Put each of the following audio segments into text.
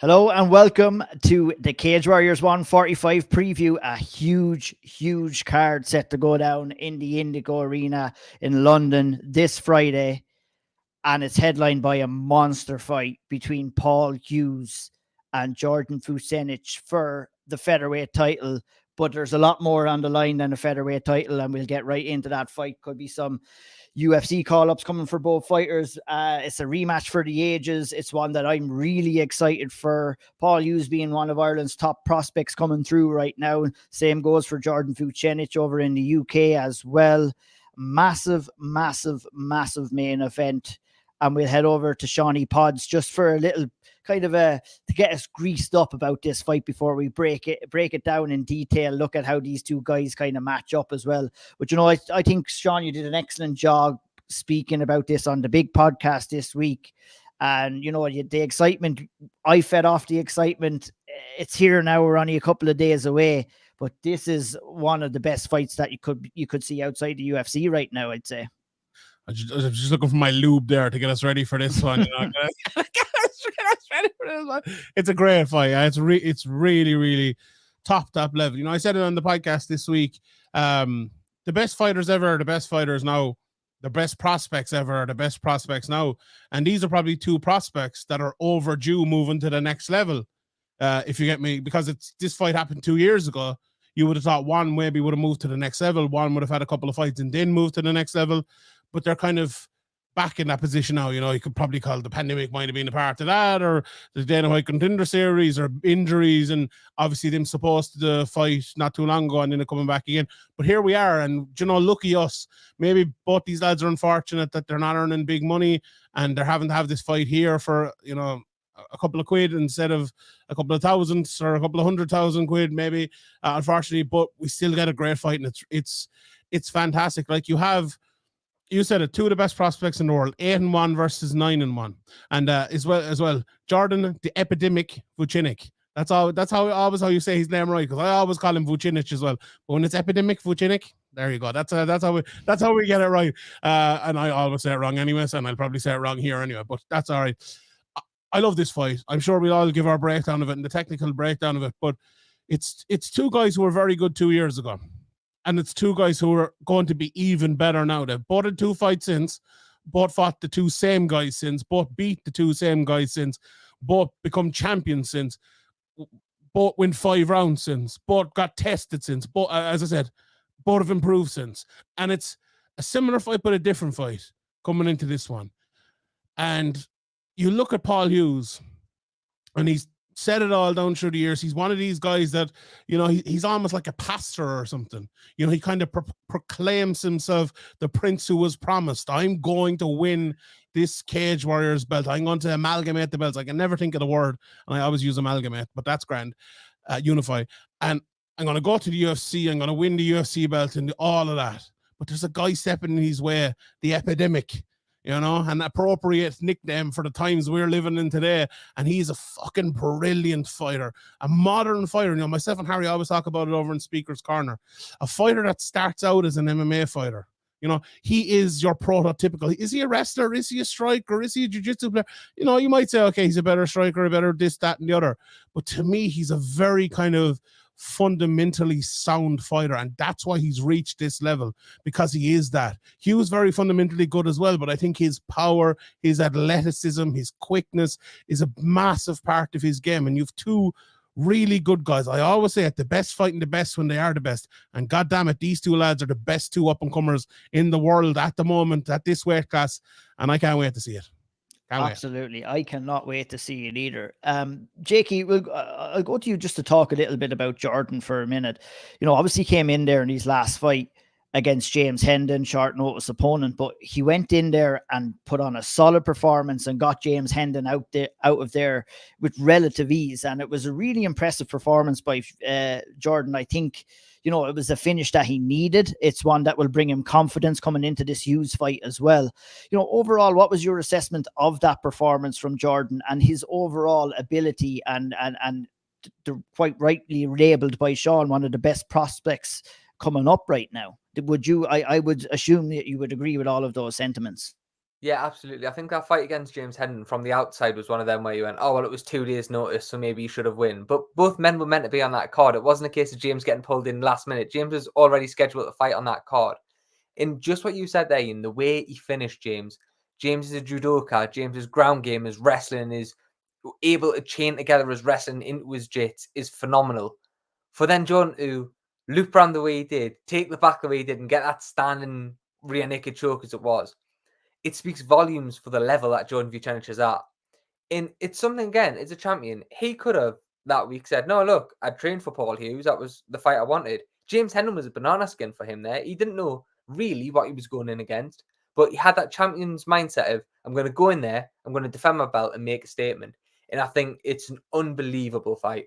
Hello and welcome to the Cage Warriors 145 preview. A huge card set to go down in the Indigo Arena in London this Friday. And it's headlined by a monster fight between Paul Hughes and Jordan Vucenic for the featherweight title. But there's a lot more on the line than a featherweight title, and we'll get right into that fight. Could be some UFC call-ups coming for both fighters. It's a rematch for the ages. It's one that I'm really excited for. Paul Hughes being one of Ireland's top prospects coming through right now. Same goes for Jordan Vucenic over in the UK as well. Massive main event. And we'll head over to Shawnee Pods just for a little kind of to get us greased up about this fight before we break it down in detail, look at how these two guys kind of match up as well. But, I think, Sean, you did an excellent job speaking about this on the big podcast this week. And, the excitement, I fed off the excitement. It's here now. We're only a couple of days away. But this is one of the best fights that you could see outside the UFC right now, I'd say. I'm just looking for my lube there to get us ready for this one. Get us ready for this one. It's a great fight. It's really top level. I said it on the podcast this week. The best fighters ever are the best fighters now. The best prospects ever are the best prospects now. And these are probably two prospects that are overdue moving to the next level. If you get me, because this fight happened 2 years ago. You would have thought one maybe would have moved to the next level. One would have had a couple of fights and then moved to the next level. But they're kind of back in that position now. You could probably call the pandemic might have been a part of that, or the Dana White Contender Series, or injuries, and obviously them supposed to fight not too long ago and then they're coming back again. But here we are, and lucky us. Maybe both these lads are unfortunate that they're not earning big money and they're having to have this fight here for, a couple of quid instead of a couple of thousands or a couple of 100,000 quid, maybe. Unfortunately, but we still get a great fight, and it's fantastic. Like you said it, two of the best prospects in the world, 8-1 versus 9-1, and as well, Jordan the Epidemic Vucenic. That's how you say his name right, because I always call him Vucenic as well. But when it's Epidemic Vucenic, there you go. That's how we get it right. And I always say it wrong anyways, and I'll probably say it wrong here anyway. But that's all right. I love this fight. I'm sure we'll all give our breakdown of it and the technical breakdown of it. But it's two guys who were very good 2 years ago. And it's two guys who are going to be even better now. They've both had two fights since, both fought the two same guys since, both beat the two same guys since, both become champions since, both win 5 rounds since, both got tested since, both, as I said, both have improved since. And it's a similar fight, but a different fight coming into this one. And you look at Paul Hughes, and he's said it all down through the years. He's one of these guys that, he's almost like a pastor or something. He kind of proclaims himself the prince who was promised. I'm going to win this Cage Warriors belt. I'm going to amalgamate the belts. I can never think of the word, and I always use amalgamate, but that's grand. Unify. And I'm going to go to the UFC. I'm going to win the UFC belt and all of that. But there's a guy stepping in his way, the Epidemic. An appropriate nickname for the times we're living in today. And he's a fucking brilliant fighter, a modern fighter. Myself and Harry always talk about it over in Speaker's Corner. A fighter that starts out as an MMA fighter. He is your prototypical. Is he a wrestler? Is he a striker? Is he a jiu-jitsu player? You might say, okay, he's a better striker, a better this, that, and the other. But to me, he's a very kind of fundamentally sound fighter, and that's why he's reached this level, because he is that. He was very fundamentally good as well, but I think his power, his athleticism, his quickness is a massive part of his game. And you've two really good guys. I always say it, the best fighting the best when they are the best, and god damn it, these two lads are the best two up-and-comers in the world at the moment at this weight class, and I can't wait to see it. Absolutely. I cannot wait to see it either. Jakey, I'll go to you just to talk a little bit about Jordan for a minute. Obviously came in there in his last fight against James Hendon, short notice opponent, but he went in there and put on a solid performance and got James Hendon out of there with relative ease. And it was a really impressive performance by Jordan. I think, it was a finish that he needed. It's one that will bring him confidence coming into this Hughes fight as well. Overall, what was your assessment of that performance from Jordan and his overall ability and quite rightly labeled by Sean, one of the best prospects coming up right now? I would assume that you would agree with all of those sentiments. Yeah, absolutely. I think that fight against James Hendon from the outside was one of them where you went, oh, well, it was 2 days' notice, so maybe you should have won. But both men were meant to be on that card. It wasn't a case of James getting pulled in last minute. James was already scheduled to fight on that card. And just what you said there, Ian, the way he finished James is a judoka. James's ground game, his wrestling, is able to chain together his wrestling into his jits is phenomenal. For then Jordan to loop around the way he did, take the back the way he did, and get that standing rear naked choke as it was, it speaks volumes for the level that Jordan Vucenic is at. And it's something, again, as a champion, he could have that week said, no, look, I trained for Paul Hughes. That was the fight I wanted. James Hendon was a banana skin for him there. He didn't know really what he was going in against, but he had that champion's mindset of, I'm going to go in there, I'm going to defend my belt and make a statement. And I think it's an unbelievable fight.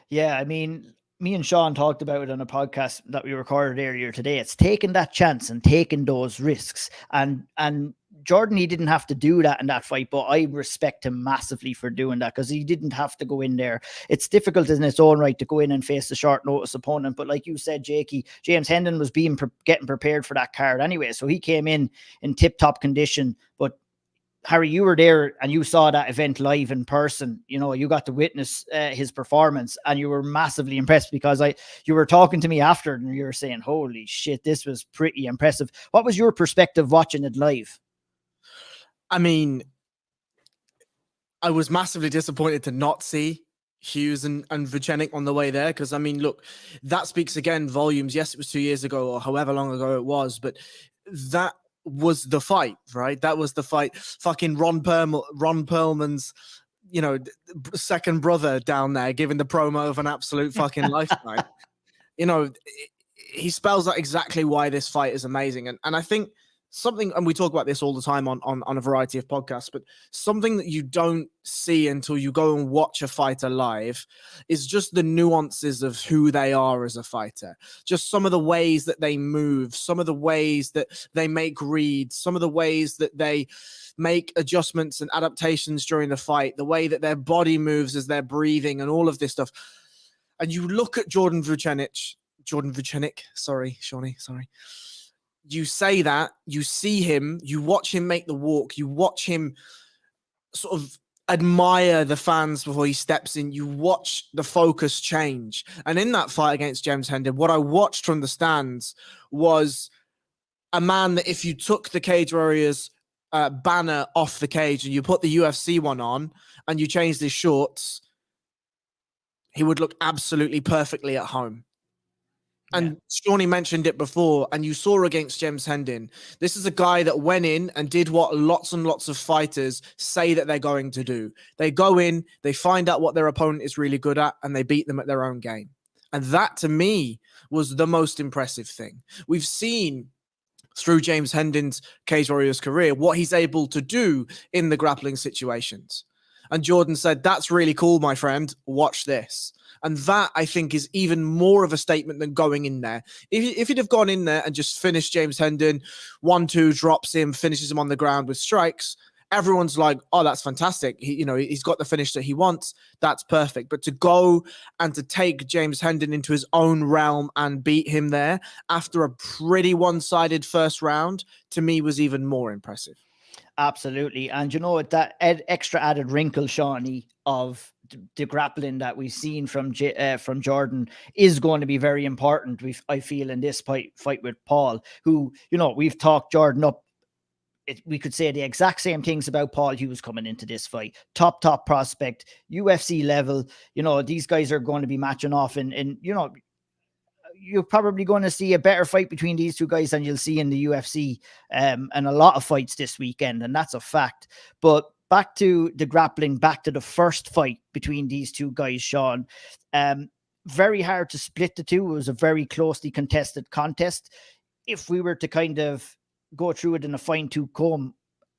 Yeah, I mean, me and Sean talked about it on a podcast that we recorded earlier today. It's taking that chance and taking those risks. And Jordan, he didn't have to do that in that fight, but I respect him massively for doing that because he didn't have to go in there. It's difficult in its own right to go in and face a short notice opponent. But like you said, Jakey, James Hendon was getting prepared for that card anyway. So he came in tip-top condition. But Harry, you were there and you saw that event live in person. You know, you got to witness his performance and you were massively impressed because you were talking to me after and you were saying, holy shit, this was pretty impressive. What was your perspective watching it live? I mean, I was massively disappointed to not see Hughes and Vucenic on the way there. Because, I mean, look, that speaks again volumes. Yes, it was 2 years ago or however long ago it was, but that was the fight, right? That was the fight. Fucking Ron Perlman's, you know, second brother down there giving the promo of an absolute fucking lifetime. You know, he spells out exactly why this fight is amazing. And I think something, and we talk about this all the time on a variety of podcasts, but something that you don't see until you go and watch a fighter live is just the nuances of who they are as a fighter. Just some of the ways that they move, some of the ways that they make reads, some of the ways that they make adjustments and adaptations during the fight, the way that their body moves as they're breathing and all of this stuff. And you look at Jordan Vucenic, sorry, Shawnee, sorry. You say that, you see him, you watch him make the walk, you watch him sort of admire the fans before he steps in, you watch the focus change. And in that fight against James Hendon, what I watched from the stands was a man that if you took the Cage Warriors banner off the cage and you put the UFC one on and you changed his shorts, he would look absolutely perfectly at home. And Shawnee mentioned it before, and you saw against James Hendon. This is a guy that went in and did what lots and lots of fighters say that they're going to do. They go in, they find out what their opponent is really good at, and they beat them at their own game. And that, to me, was the most impressive thing. We've seen through James Hendon's Cage Warriors career what he's able to do in the grappling situations. And Jordan said, that's really cool, my friend. Watch this. And that, I think, is even more of a statement than going in there. If he'd have gone in there and just finished James Hendon, 1-2, drops him, finishes him on the ground with strikes, everyone's like, oh, that's fantastic. He's got the finish that he wants. That's perfect. But to go and to take James Hendon into his own realm and beat him there after a pretty one-sided first round, to me, was even more impressive. Absolutely. And you know, that extra added wrinkle, Shawnee, of the grappling that we've seen from Jordan is going to be very important, I feel, in this fight with Paul, who, you know, we've talked Jordan up. We could say the exact same things about Paul Hughes coming into this fight. Top prospect, UFC level. You know, these guys are going to be matching off and you know, you're probably going to see a better fight between these two guys than you'll see in the UFC and a lot of fights this weekend, and that's a fact. But back to the grappling, back to the first fight between these two guys, Sean. Very hard to split the two. It was a very closely contested contest. If we were to kind of go through it in a fine-tooth comb,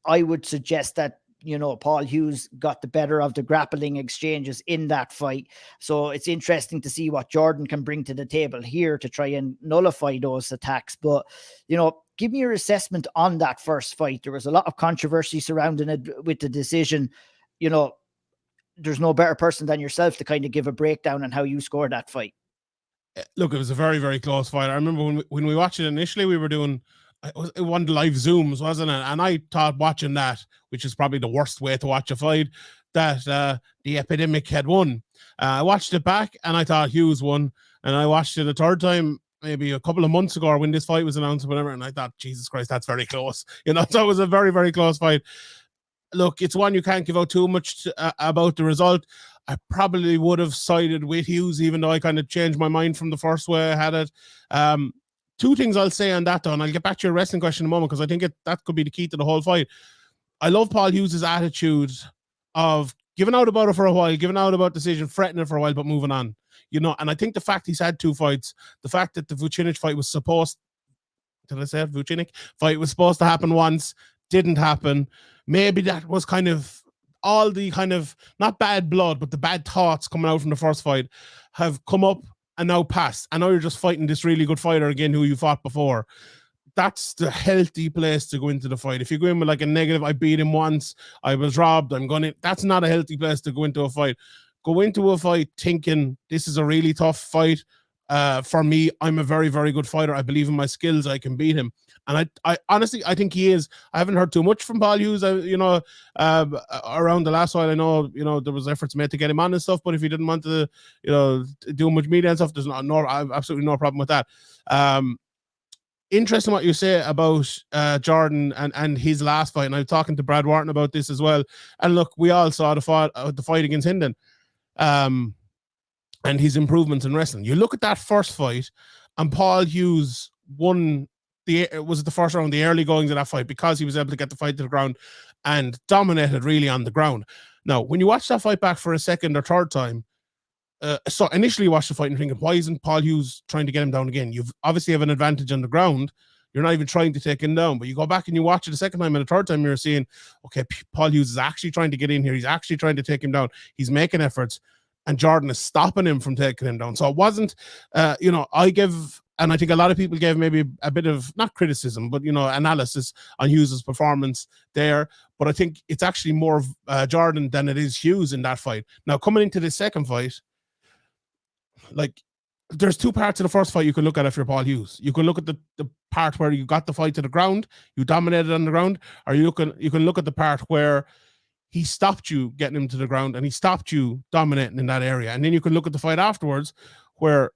I would suggest that, you know, Paul Hughes got the better of the grappling exchanges in that fight. So it's interesting to see what Jordan can bring to the table here to try and nullify those attacks. But, you know, give me your assessment on that first fight. There was a lot of controversy surrounding it with the decision. You know, there's no better person than yourself to kind of give a breakdown on how you scored that fight. Look, it was a very, very close fight. I remember when we watched it initially, we were doing it was one of the live Zooms, wasn't it? And I thought watching that, which is probably the worst way to watch a fight, that the epidemic had won. I watched it back and I thought Hughes won. And I watched it a third time, maybe a couple of months ago, when this fight was announced or whatever. And I thought, Jesus Christ, that's very close. You know, so it was a very, very close fight. Look, it's one you can't give out too much about the result. I probably would have sided with Hughes, even though I kind of changed my mind from the first way I had it. Two things I'll say on that, though, and I'll get back to your wrestling question in a moment, because I think that could be the key to the whole fight. I love Paul Hughes' attitude of giving out about it for a while, giving out about decision, fretting it for a while, but moving on. You know, and I think the fact he's had 2 fights, the fact that the Vucenic fight was supposed, did I say it? Vucenic fight was supposed to happen once, didn't happen. Maybe that was kind of all the kind of, not bad blood, but the bad thoughts coming out from the first fight have come up and now passed. And now you're just fighting this really good fighter again who you fought before. That's the healthy place to go into the fight. If you go in with like a negative, I beat him once, I was robbed, I'm going to, that's not a healthy place to go into a fight. Go into a fight thinking this is a really tough fight. For me, I'm a very, very good fighter. I believe in my skills. I can beat him. And I honestly, I think he is. I haven't heard too much from Paul Hughes, around the last while. I know, there was efforts made to get him on and stuff, but if he didn't want to, do much media and stuff, there's absolutely no problem with that. Interesting what you say about Jordan and his last fight. And I was talking to Brad Wharton about this as well. And look, we all saw the fight against Hinden. And his improvements in wrestling. You look at that first fight, and Paul Hughes won the first round, the early goings of that fight, because he was able to get the fight to the ground and dominated really on the ground. Now, when you watch that fight back for a second or third time, so initially you watch the fight and thinking, why isn't Paul Hughes trying to get him down again? You've obviously have an advantage on the ground. You're not even trying to take him down, but you go back and you watch it a second time and a third time, you're seeing, okay, Paul Hughes is actually trying to get in here. He's actually trying to take him down. He's making efforts. And Jordan is stopping him from taking him down. So it wasn't, I give, and I think a lot of people gave maybe a bit of, not criticism, but, analysis on Hughes' performance there. But I think it's actually more Jordan than it is Hughes in that fight. Now, coming into the second fight, like, there's 2 parts of the first fight you can look at if you're Paul Hughes. You can look at the part where you got the fight to the ground, you dominated on the ground, or you can look at the part where he stopped you getting him to the ground and he stopped you dominating in that area. And then you can look at the fight afterwards where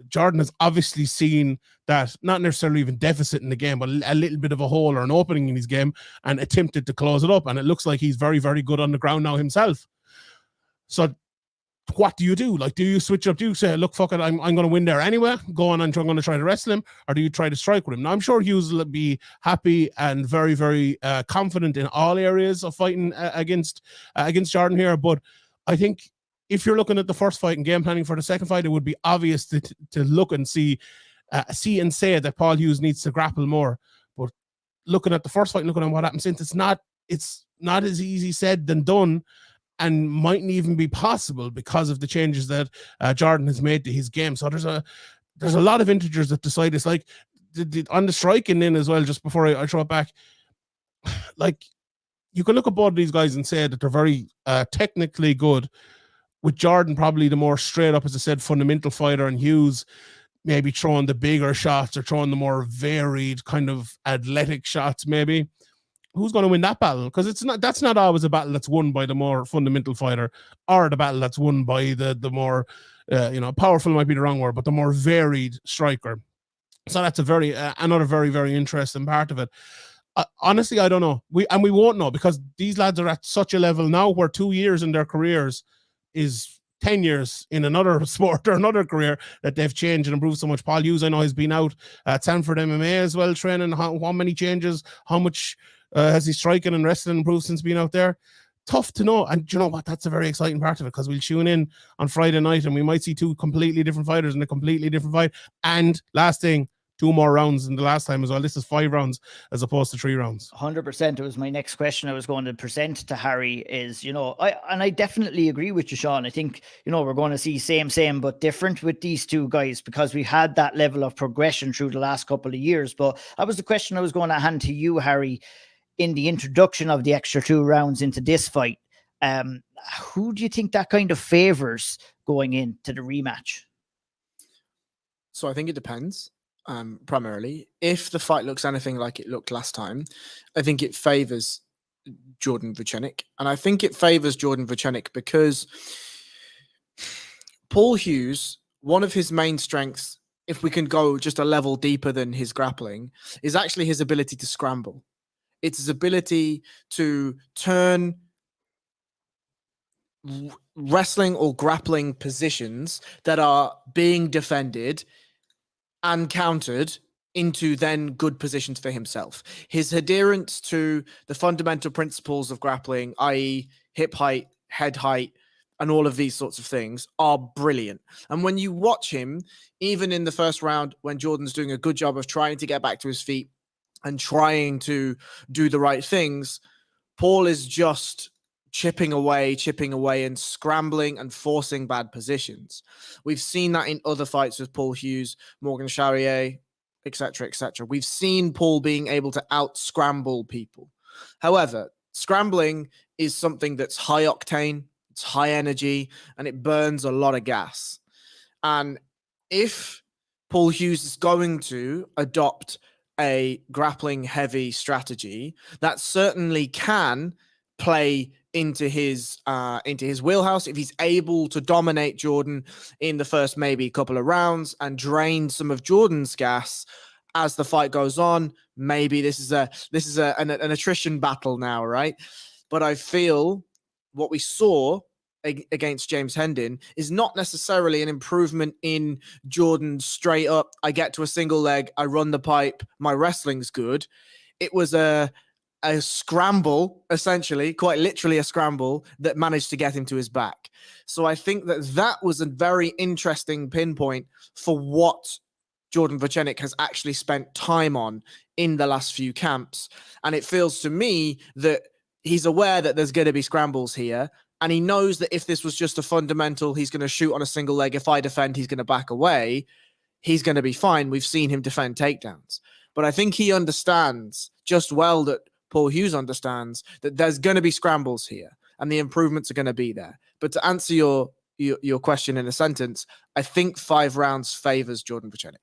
Jordan has obviously seen that, not necessarily even deficit in the game, but a little bit of a hole or an opening in his game, and attempted to close it up. And it looks like he's very, very good on the ground now himself. So what do you do? Like, do you switch up? Do you say, look, fuck it, I'm going to win there anyway, go on and I'm going to try to wrestle him? Or do you try to strike with him? Now, I'm sure Hughes will be happy and very, very confident in all areas of fighting against Jordan here. But I think if you're looking at the first fight and game planning for the second fight, it would be obvious to look and see and say that Paul Hughes needs to grapple more. But looking at the first fight and looking at what happened since, it's not as easy said than done. And mightn't even be possible because of the changes that Jordan has made to his game. So there's a lot of integers that decide this. Like on the striking in as well, just before I throw it back, like you can look at both of these guys and say that they're very technically good, with Jordan probably the more straight up, as I said, fundamental fighter, and Hughes maybe throwing the bigger shots or throwing the more varied kind of athletic shots maybe. Who's going to win that battle? Because that's not always a battle that's won by the more fundamental fighter, or the battle that's won by the more, powerful might be the wrong word, but the more varied striker. So that's another very, very interesting part of it. Honestly, I don't know. We won't know, because these lads are at such a level now where 2 years in their careers is 10 years in another sport or another career, that they've changed and improved so much. Paul Hughes, I know, has been out at Sanford MMA as well, training. How many changes? How much has he striking and wrestling improved since being out there? Tough to know. And you know what? That's a very exciting part of it, because we'll tune in on Friday night and we might see 2 completely different fighters in a completely different fight. And last thing, 2 more rounds than the last time as well. This is 5 rounds as opposed to 3 rounds. 100%. It was my next question I was going to present to Harry is, I definitely agree with you, Sean. I think, we're going to see same, but different with these 2 guys, because we had that level of progression through the last couple of years. But that was the question I was going to hand to you, Harry, in the introduction of the extra 2 rounds into this fight. Who do you think that kind of favors going into the rematch? So I think it depends. primarily. If the fight looks anything like it looked last time, I think it favors Jordan Vucenic. And I think it favors Jordan Vucenic because Paul Hughes, one of his main strengths, if we can go just a level deeper than his grappling, is actually his ability to scramble. It's his ability to turn wrestling or grappling positions that are being defended and countered into then good positions for himself. His adherence to the fundamental principles of grappling, i.e. hip height, head height, and all of these sorts of things are brilliant. And when you watch him, even in the first round, when Jordan's doing a good job of trying to get back to his feet and trying to do the right things, Paul is just chipping away and scrambling and forcing bad positions. We've seen that in other fights with Paul Hughes, Morgan Charrier, etc., etc. We've seen Paul being able to out-scramble people. However, scrambling is something that's high octane, it's high energy, and it burns a lot of gas. And if Paul Hughes is going to adopt a grappling heavy strategy, that certainly can play into his wheelhouse if he's able to dominate Jordan in the first maybe couple of rounds and drain some of Jordan's gas as the fight goes on. Maybe this is an attrition battle now, right? But I feel what we saw against James Hendon is not necessarily an improvement in Jordan straight up, I get to a single leg, I run the pipe, my wrestling's good. It was a scramble, essentially, quite literally a scramble that managed to get him to his back. So I think that was a very interesting pinpoint for what Jordan Vucenic has actually spent time on in the last few camps. And it feels to me that he's aware that there's going to be scrambles here. And he knows that if this was just a fundamental, he's going to shoot on a single leg. If I defend, he's going to back away. He's going to be fine. We've seen him defend takedowns. But I think he understands just well that Paul Hughes understands that there's going to be scrambles here and the improvements are going to be there. But to answer your question in a sentence, I think 5 rounds favors Jordan Vucenic.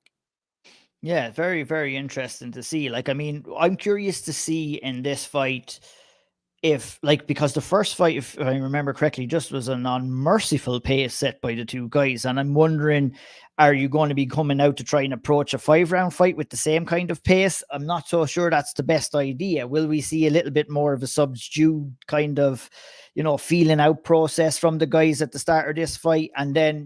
Yeah, very, very interesting to see. Like, I mean, I'm curious to see in this fight if, like, because the first fight, if I remember correctly, just was an unmerciful pace set by the two guys. And I'm wondering, are you going to be coming out to try and approach a 5-round fight with the same kind of pace? I'm not so sure that's the best idea. Will we see a little bit more of a subdued kind of, feeling out process from the guys at the start of this fight? And then,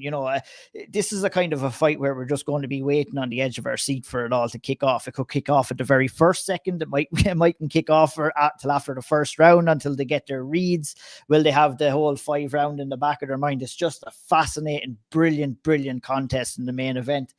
this is a kind of a fight where we're just going to be waiting on the edge of our seat for it all to kick off. It could kick off at the very first second. It mightn't kick off till after the first round until they get their reads. Will they have the whole 5 round in the back of their mind? It's just a fascinating, brilliant contest in the main event.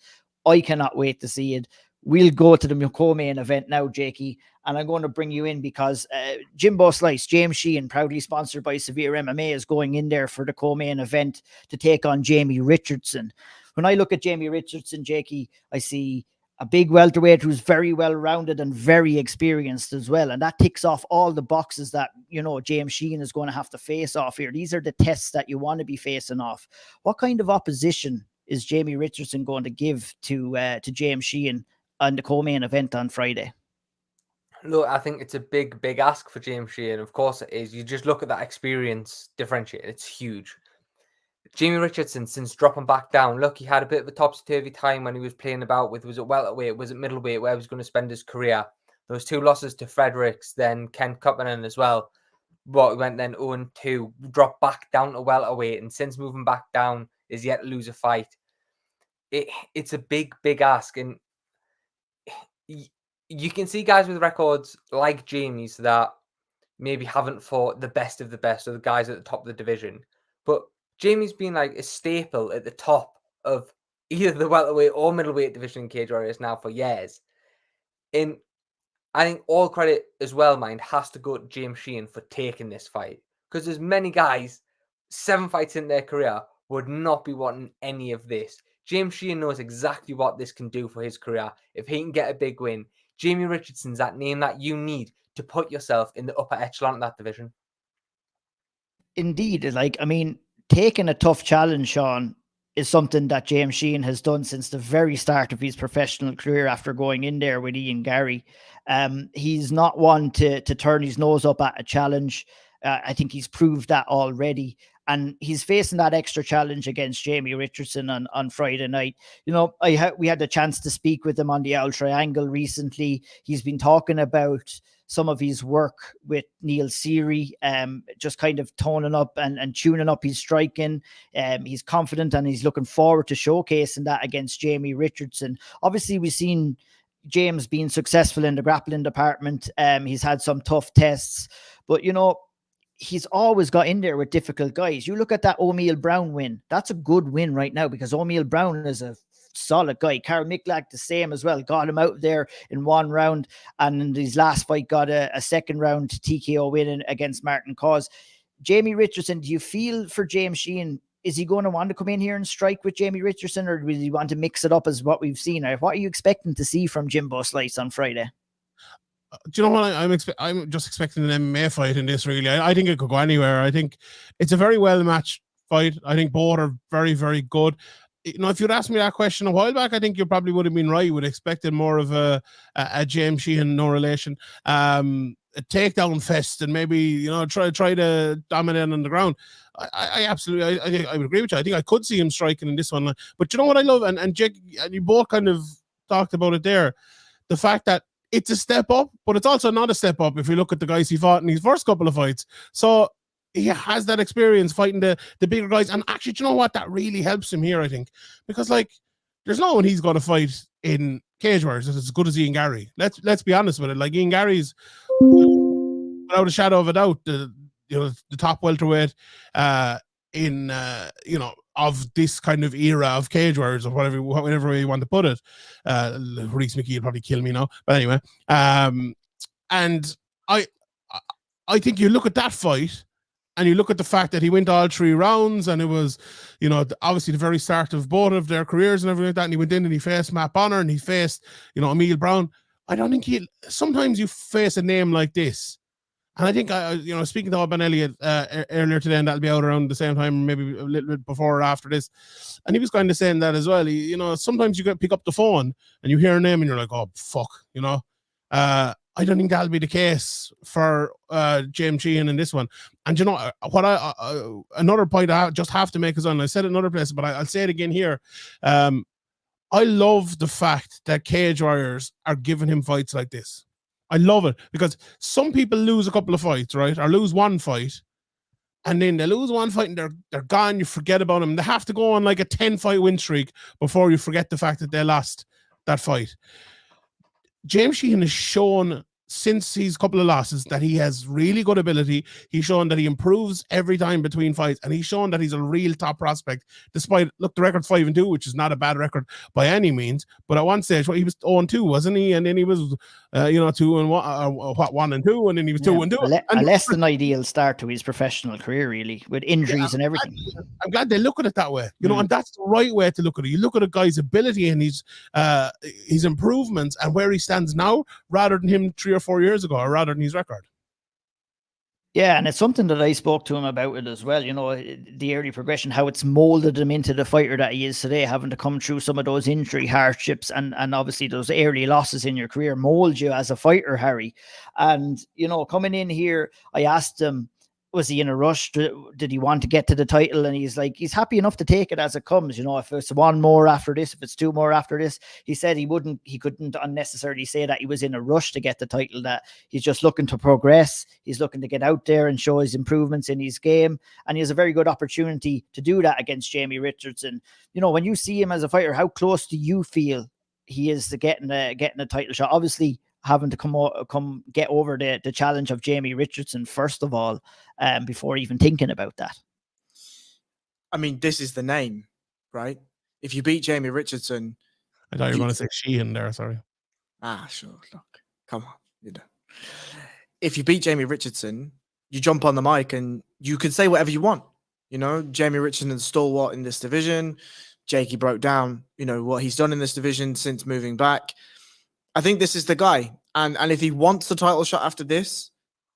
I cannot wait to see it. We'll go to the co-main event now, Jakey, and I'm going to bring you in because Jimbo Slice, James Sheehan, proudly sponsored by Severe MMA, is going in there for the co-main event to take on Jamie Richardson. When I look at Jamie Richardson, Jakey, I see a big welterweight who's very well-rounded and very experienced as well. And that ticks off all the boxes that, James Sheehan is going to have to face off here. These are the tests that you want to be facing off. What kind of opposition is Jamie Richardson going to give to James Sheehan on the co-main event on Friday? Look, I think it's a big ask for James Sheehan. Of course it is. You just look at that experience differentiate. It's huge. Jamie Richardson, since dropping back down, look, he had a bit of a topsy-turvy time when he was playing about with, was it welterweight, was it middleweight, where he was going to spend his career. Those 2 losses to Fredericks, then Ken Kuppanen as well. But he went then 0-2, dropped back down to welterweight, and since moving back down, is yet to lose a fight. It's a big ask, and you can see guys with records like Jamie's that maybe haven't fought the best of the best, or the guys at the top of the division. But Jamie's been like a staple at the top of either the welterweight or middleweight division in Cage Warriors now for years. And I think all credit as well, mind, has to go to James Sheehan for taking this fight. Because there's many guys, 7 fights in their career, would not be wanting any of this. James Sheehan knows exactly what this can do for his career. If he can get a big win, Jamie Richardson's that name that you need to put yourself in the upper echelon of that division. Indeed. Like, I mean, taking a tough challenge, Sean, is something that James Sheehan has done since the very start of his professional career after going in there with Ian Gary. He's not one to turn his nose up at a challenge. I think he's proved that already. And he's facing that extra challenge against Jamie Richardson on Friday night. You know, we had the chance to speak with him on the Owl Triangle recently. He's been talking about some of his work with Neil Seery, just kind of toning up and tuning up his striking. He's confident and he's looking forward to showcasing that against Jamie Richardson. Obviously, we've seen James being successful in the grappling department. He's had some tough tests, but you know, he's always got in there with difficult guys. You look at that O'Meal Brown win. That's a good win right now because O'Meal Brown is a solid guy. Carl Micklack, the same as well. Got him out there in one round. And in his last fight, got a second round TKO win against Martin Cause. Jamie Richardson, do you feel for James Sheehan? Is he going to want to come in here and strike with Jamie Richardson, or will he want to mix it up as what we've seen? Or what are you expecting to see from Jimbo Slice on Friday? Do you know what I'm just expecting an MMA fight in this, really. I think it could go anywhere. I think it's a very well matched fight. I think both are very, very good. You know, if you'd asked me that question a while back, I think you probably would have been right. You would have expected more of a James Sheehan, no relation, a takedown fest, and maybe, you know, try to dominate on the ground. I absolutely, I would agree with you. I think I could see him striking in this one. But you know what I love, and Jake, and you both kind of talked about it there, the fact that it's a step up, but it's also not a step up if you look at the guys he fought in his first couple of fights. So he has that experience fighting the bigger guys. And actually, do you know what? That really helps him here, I think. Because, like, there's no one he's going to fight in Cage Warriors that's as good as Ian Gary. Let's be honest with it. Like, Ian Gary's, without a shadow of a doubt, the top welterweight of this kind of era of Cage Warriors, or whatever way you want to put it. Reese McKee will probably kill me now, but anyway. And I think you look at that fight, and you look at the fact that he went all 3 rounds, and it was, you know, obviously the very start of both of their careers and everything like that. And he went in and he faced Matt Bonner and he faced, you know, O'Meal Brown. I don't think sometimes you face a name like this. And I think, you know, speaking to Alban Elliott earlier today, and that'll be out around the same time, maybe a little bit before or after this. And he was kind of saying that as well. You know, sometimes you pick up the phone and you hear a name and you're like, oh, fuck, you know. I don't think that'll be the case for James Sheehan in this one. And you know, what another point I just have to make is on, I said it in other places, but I'll say it again here. I love the fact that Cage Warriors are giving him fights like this. I love it, because some people lose a couple of fights, right? Or lose one fight, and then they lose one fight and they're gone. You forget about them. They have to go on like a 10-fight win streak before you forget the fact that they lost that fight. James Sheehan has shown since his couple of losses that he has really good ability. He's shown that he improves every time between fights, and he's shown that he's a real top prospect, despite, look, the record's 5-2, which is not a bad record by any means. But at one stage, he was 0-2, wasn't he? And then he was, 1-2, and then he was 2-2. A less than ideal start to his professional career, really, with injuries and everything. I'm glad they look at it that way, you know, and that's the right way to look at it. You look at a guy's ability and his improvements and where he stands now, rather than him 3 or 4 years ago, or rather than his record. Yeah, and it's something that I spoke to him about it as well. You know, the early progression, how it's molded him into the fighter that he is today, having to come through some of those injury hardships and obviously those early losses in your career mold you as a fighter, Harry. And, you know, coming in here, I asked him, was he in a rush? Did he want to get to the title? And he's like, he's happy enough to take it as it comes. You know, if it's 1 more after this, if it's 2 more after this, he said he couldn't unnecessarily say that he was in a rush to get the title, that he's just looking to progress. He's looking to get out there and show his improvements in his game. And he has a very good opportunity to do that against Jamie Richardson. You know, when you see him as a fighter, how close do you feel he is to getting a title shot? Obviously, having to come get over the challenge of Jamie Richardson first of all, before even thinking about that. I mean, this is the name, right? If you beat Jamie Richardson, I thought you were going to say Sheehan there. Sorry. Sure. Look, come on, you know. If you beat Jamie Richardson, you jump on the mic and you can say whatever you want. You know, Jamie Richardson is stalwart in this division. Jakey broke down, you know, what he's done in this division since moving back. I think this is the guy. And if he wants the title shot after this,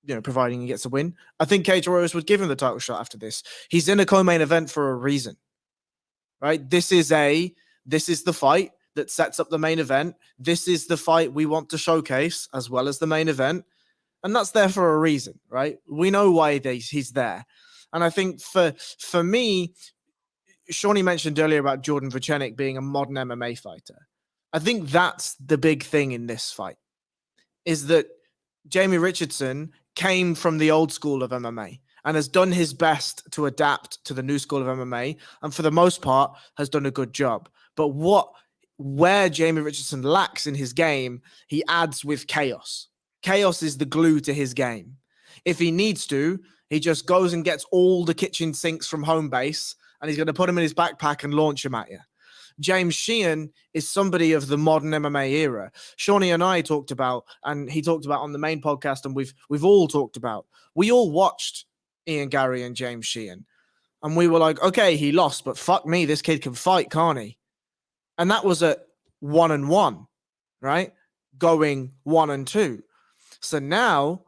you know, providing he gets a win, I think Cage Warriors would give him the title shot after this. He's in a co-main event for a reason, right? This is the fight that sets up the main event. This is the fight we want to showcase as well as the main event. And that's there for a reason, right? We know why he's there. And I think for me, Shawnee mentioned earlier about Jordan Vucenic being a modern MMA fighter. I think that's the big thing in this fight, is that Jamie Richardson came from the old school of MMA and has done his best to adapt to the new school of MMA, and for the most part has done a good job. But where Jamie Richardson lacks in his game, he adds with chaos. Chaos is the glue to his game. If he needs to, he just goes and gets all the kitchen sinks from home base, and he's going to put them in his backpack and launch them at you. James Sheehan is somebody of the modern MMA era. Shawnee and I talked about, and he talked about on the main podcast, and we've all talked about. We all watched Ian Gary and James Sheehan, and we were like, okay, he lost, but fuck me, this kid can fight, can't he? And that was at 1-1, right? Going 1-2. So now,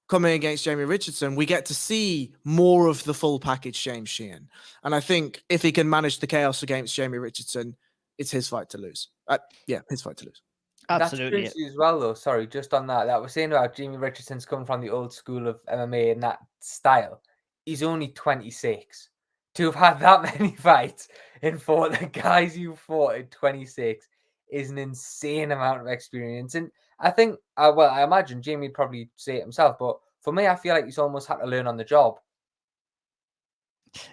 coming against Jamie Richardson, we get to see more of the full package James Sheehan. And I think if he can manage the chaos against Jamie Richardson, it's his fight to lose. His fight to lose. Absolutely. That's as well, though. Sorry, just on that we're saying about Jamie Richardson's coming from the old school of MMA and that style. He's only 26. To have had that many fights and fought the guys you fought at 26 is an insane amount of experience. And I think, I imagine Jamie would probably say it himself, but for me, I feel like he's almost had to learn on the job.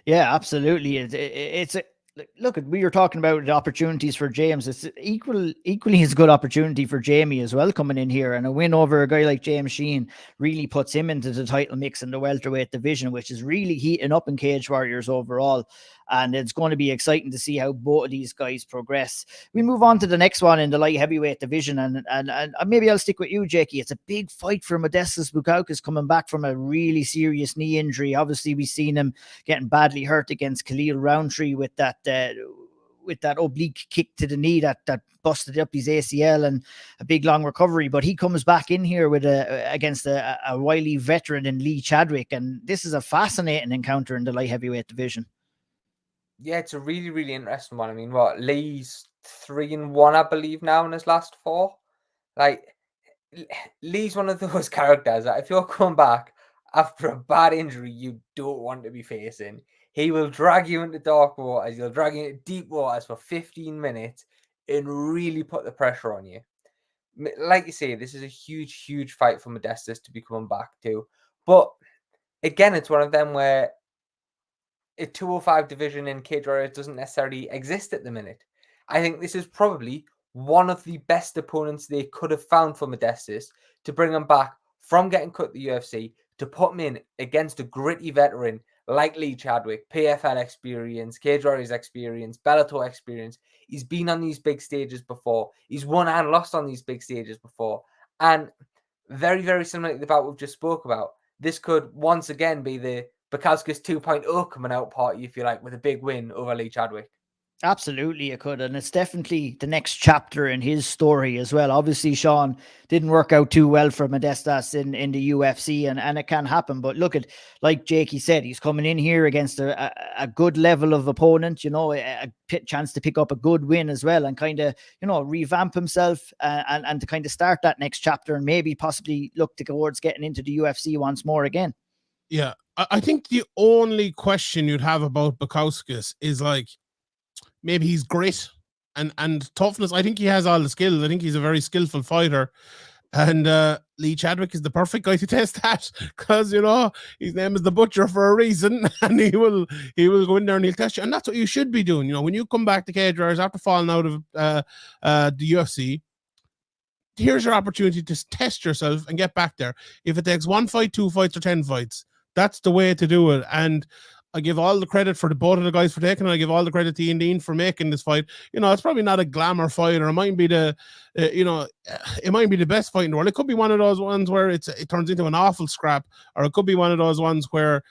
Yeah, absolutely. It's look, we were talking about the opportunities for James. It's equally as good opportunity for Jamie as well coming in here, and a win over a guy like James Sheehan really puts him into the title mix in the welterweight division, which is really heating up in Cage Warriors overall. And it's going to be exciting to see how both of these guys progress. We move on to the next one in the light heavyweight division, and maybe I'll stick with you, Jakey. It's a big fight for Modestas Bukauskas coming back from a really serious knee injury. Obviously, we've seen him getting badly hurt against Khalil Roundtree with that oblique kick to the knee that busted up his ACL and a big long recovery. But he comes back in here with against a wily veteran in Lee Chadwick, and this is a fascinating encounter in the light heavyweight division. Yeah, it's a really, really interesting one. I mean, Lee's 3-1, I believe, now in his last 4. Like, Lee's one of those characters that if you're coming back after a bad injury you don't want to be facing, he will drag you into dark waters, he'll drag you into deep waters for 15 minutes and really put the pressure on you. Like you say, this is a huge, huge fight for Modestas to be coming back to. But again, it's one of them where a 205 division in Cage Warriors doesn't necessarily exist at the minute. I think this is probably one of the best opponents they could have found for Modestas to bring him back from getting cut the UFC, to put him in against a gritty veteran like Lee Chadwick, PFL experience, Cage Warriors experience, Bellator experience. He's been on these big stages before. He's won and lost on these big stages before. And very, very similar to the bout we've just spoke about, this could once again be the Bukauskas 2.0 coming out party, if you like, with a big win over Lee Chadwick. Absolutely, it could. And it's definitely the next chapter in his story as well. Obviously, Sean didn't work out too well for Modestas in the UFC, and it can happen. But look at, like Jakey said, he's coming in here against a good level of opponent, a chance to pick up a good win as well and kind of, revamp himself and to kind of start that next chapter and maybe possibly look towards getting into the UFC once more again. Yeah, I think the only question you'd have about Bukauskas is like, maybe he's grit and toughness. I think he has all the skills. I think he's a very skillful fighter. And Lee Chadwick is the perfect guy to test that, because, his name is the Butcher for a reason, and he will go in there and he'll test you. And that's what you should be doing. When you come back to Cage Warriors after falling out of the UFC, here's your opportunity to test yourself and get back there. If it takes 1 fight, 2 fights, or 10 fights, that's the way to do it. And I give all the credit for both of the guys for taking it. I give all the credit to Ian Dean for making this fight. It's probably not a glamour fight, or it might be it might be the best fight in the world. It could be one of those ones where it turns into an awful scrap, or it could be one of those ones where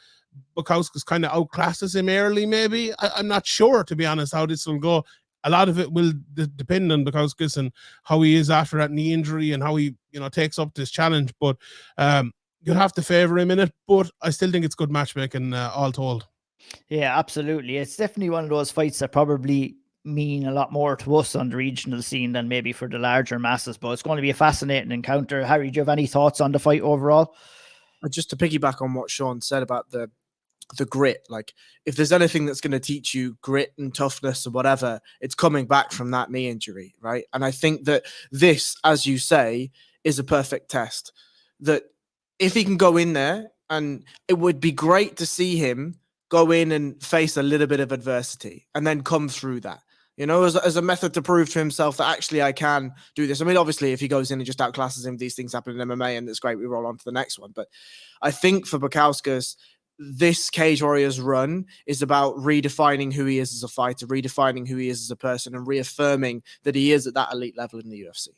Bukauskas kind of outclasses him early, maybe. I'm not sure, to be honest, how this will go. A lot of it will depend on Bukauskas and how he is after that knee injury and how he, takes up this challenge. But you'll have to favour him in it. But I still think it's good matchmaking, all told. Yeah, absolutely. It's definitely one of those fights that probably mean a lot more to us on the regional scene than maybe for the larger masses, but it's going to be a fascinating encounter. Harry, do you have any thoughts on the fight overall? Just to piggyback on what Sean said about the grit, like if there's anything that's going to teach you grit and toughness or whatever, it's coming back from that knee injury, right? And I think that this, as you say, is a perfect test. That if he can go in there, and it would be great to see him go in and face a little bit of adversity and then come through that, as a method to prove to himself that actually I can do this. I mean, obviously, if he goes in and just outclasses him, these things happen in MMA, and it's great. We roll on to the next one. But I think for Bukauskas, this Cage Warriors run is about redefining who he is as a fighter, redefining who he is as a person, and reaffirming that he is at that elite level in the UFC.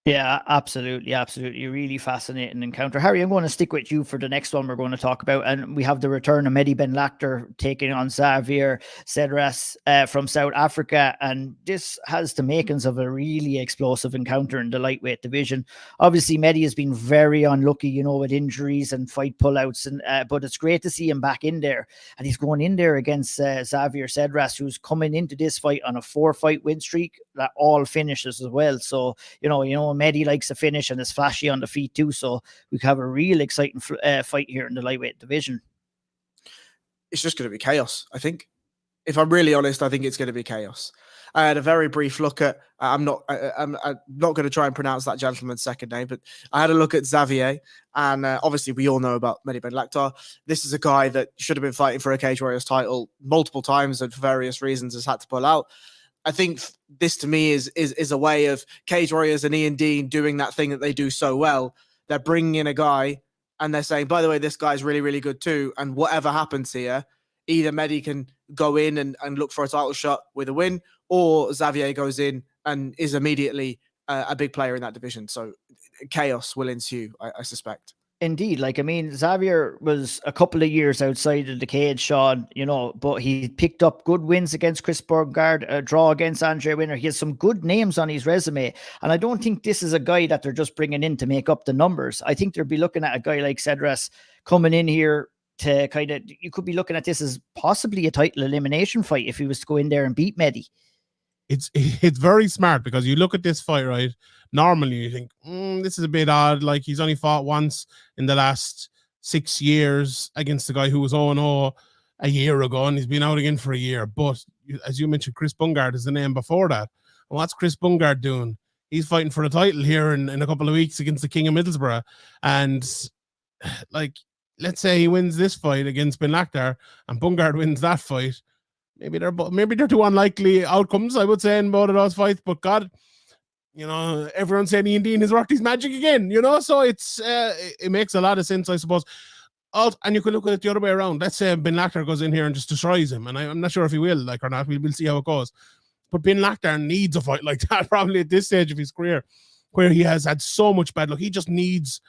Yeah, absolutely. Absolutely. Really fascinating encounter. Harry, I'm going to stick with you for the next one we're going to talk about. And we have the return of Mehdi Ben Lakhter taking on Xavier Cedras from South Africa. And this has the makings of a really explosive encounter in the lightweight division. Obviously, Mehdi has been very unlucky, with injuries and fight pullouts. But it's great to see him back in there. And he's going in there against Xavier Cedras, who's coming into this fight on a 4-fight win streak that all finishes as well. So, Mehdi likes to finish and is flashy on the feet too. So we could have a real exciting fight here in the lightweight division. It's just going to be chaos, I think. If I'm really honest, I think it's going to be chaos. I had a very brief look at, I'm not going to try and pronounce that gentleman's second name, but I had a look at Xavier, and obviously we all know about Mehdi Ben Lakhter. This is a guy that should have been fighting for a Cage Warriors title multiple times and for various reasons has had to pull out. I think this to me is a way of Cage Warriors and Ian Dean doing that thing that they do so well. They're bringing in a guy and they're saying, by the way, this guy's really, really good too. And whatever happens here, either Mehdi can go in and look for a title shot with a win, or Xavier goes in and is immediately a big player in that division. So chaos will ensue, I suspect. Indeed. Xavier was a couple of years outside of the cage, Sean, but he picked up good wins against Chris Burgard, a draw against Andre Winner. He has some good names on his resume. And I don't think this is a guy that they're just bringing in to make up the numbers. I think they'll be looking at a guy like Cedras coming in here to you could be looking at this as possibly a title elimination fight if he was to go in there and beat Mehdi. It's very smart because you look at this fight, right? Normally you think, this is a bit odd. Like he's only fought once in the last 6 years against the guy who was 0-0 a year ago, and he's been out again for a year. But as you mentioned, Chris Bungard is the name before that. And what's Chris Bungard doing? He's fighting for the title here in a couple of weeks against the King of Middlesbrough. And like, let's say he wins this fight against Ben Lakhter and Bungard wins that fight. Maybe they're two unlikely outcomes, I would say, in both of those fights. But God, everyone's saying Ian Dean has worked his magic again, so it's it makes a lot of sense, I suppose. And you could look at it the other way around. Let's say Ben Lakhter goes in here and just destroys him, and I'm not sure if he will, or not. We'll see how it goes. But Ben Lakhter needs a fight like that probably at this stage of his career, where he has had so much bad luck. He just needs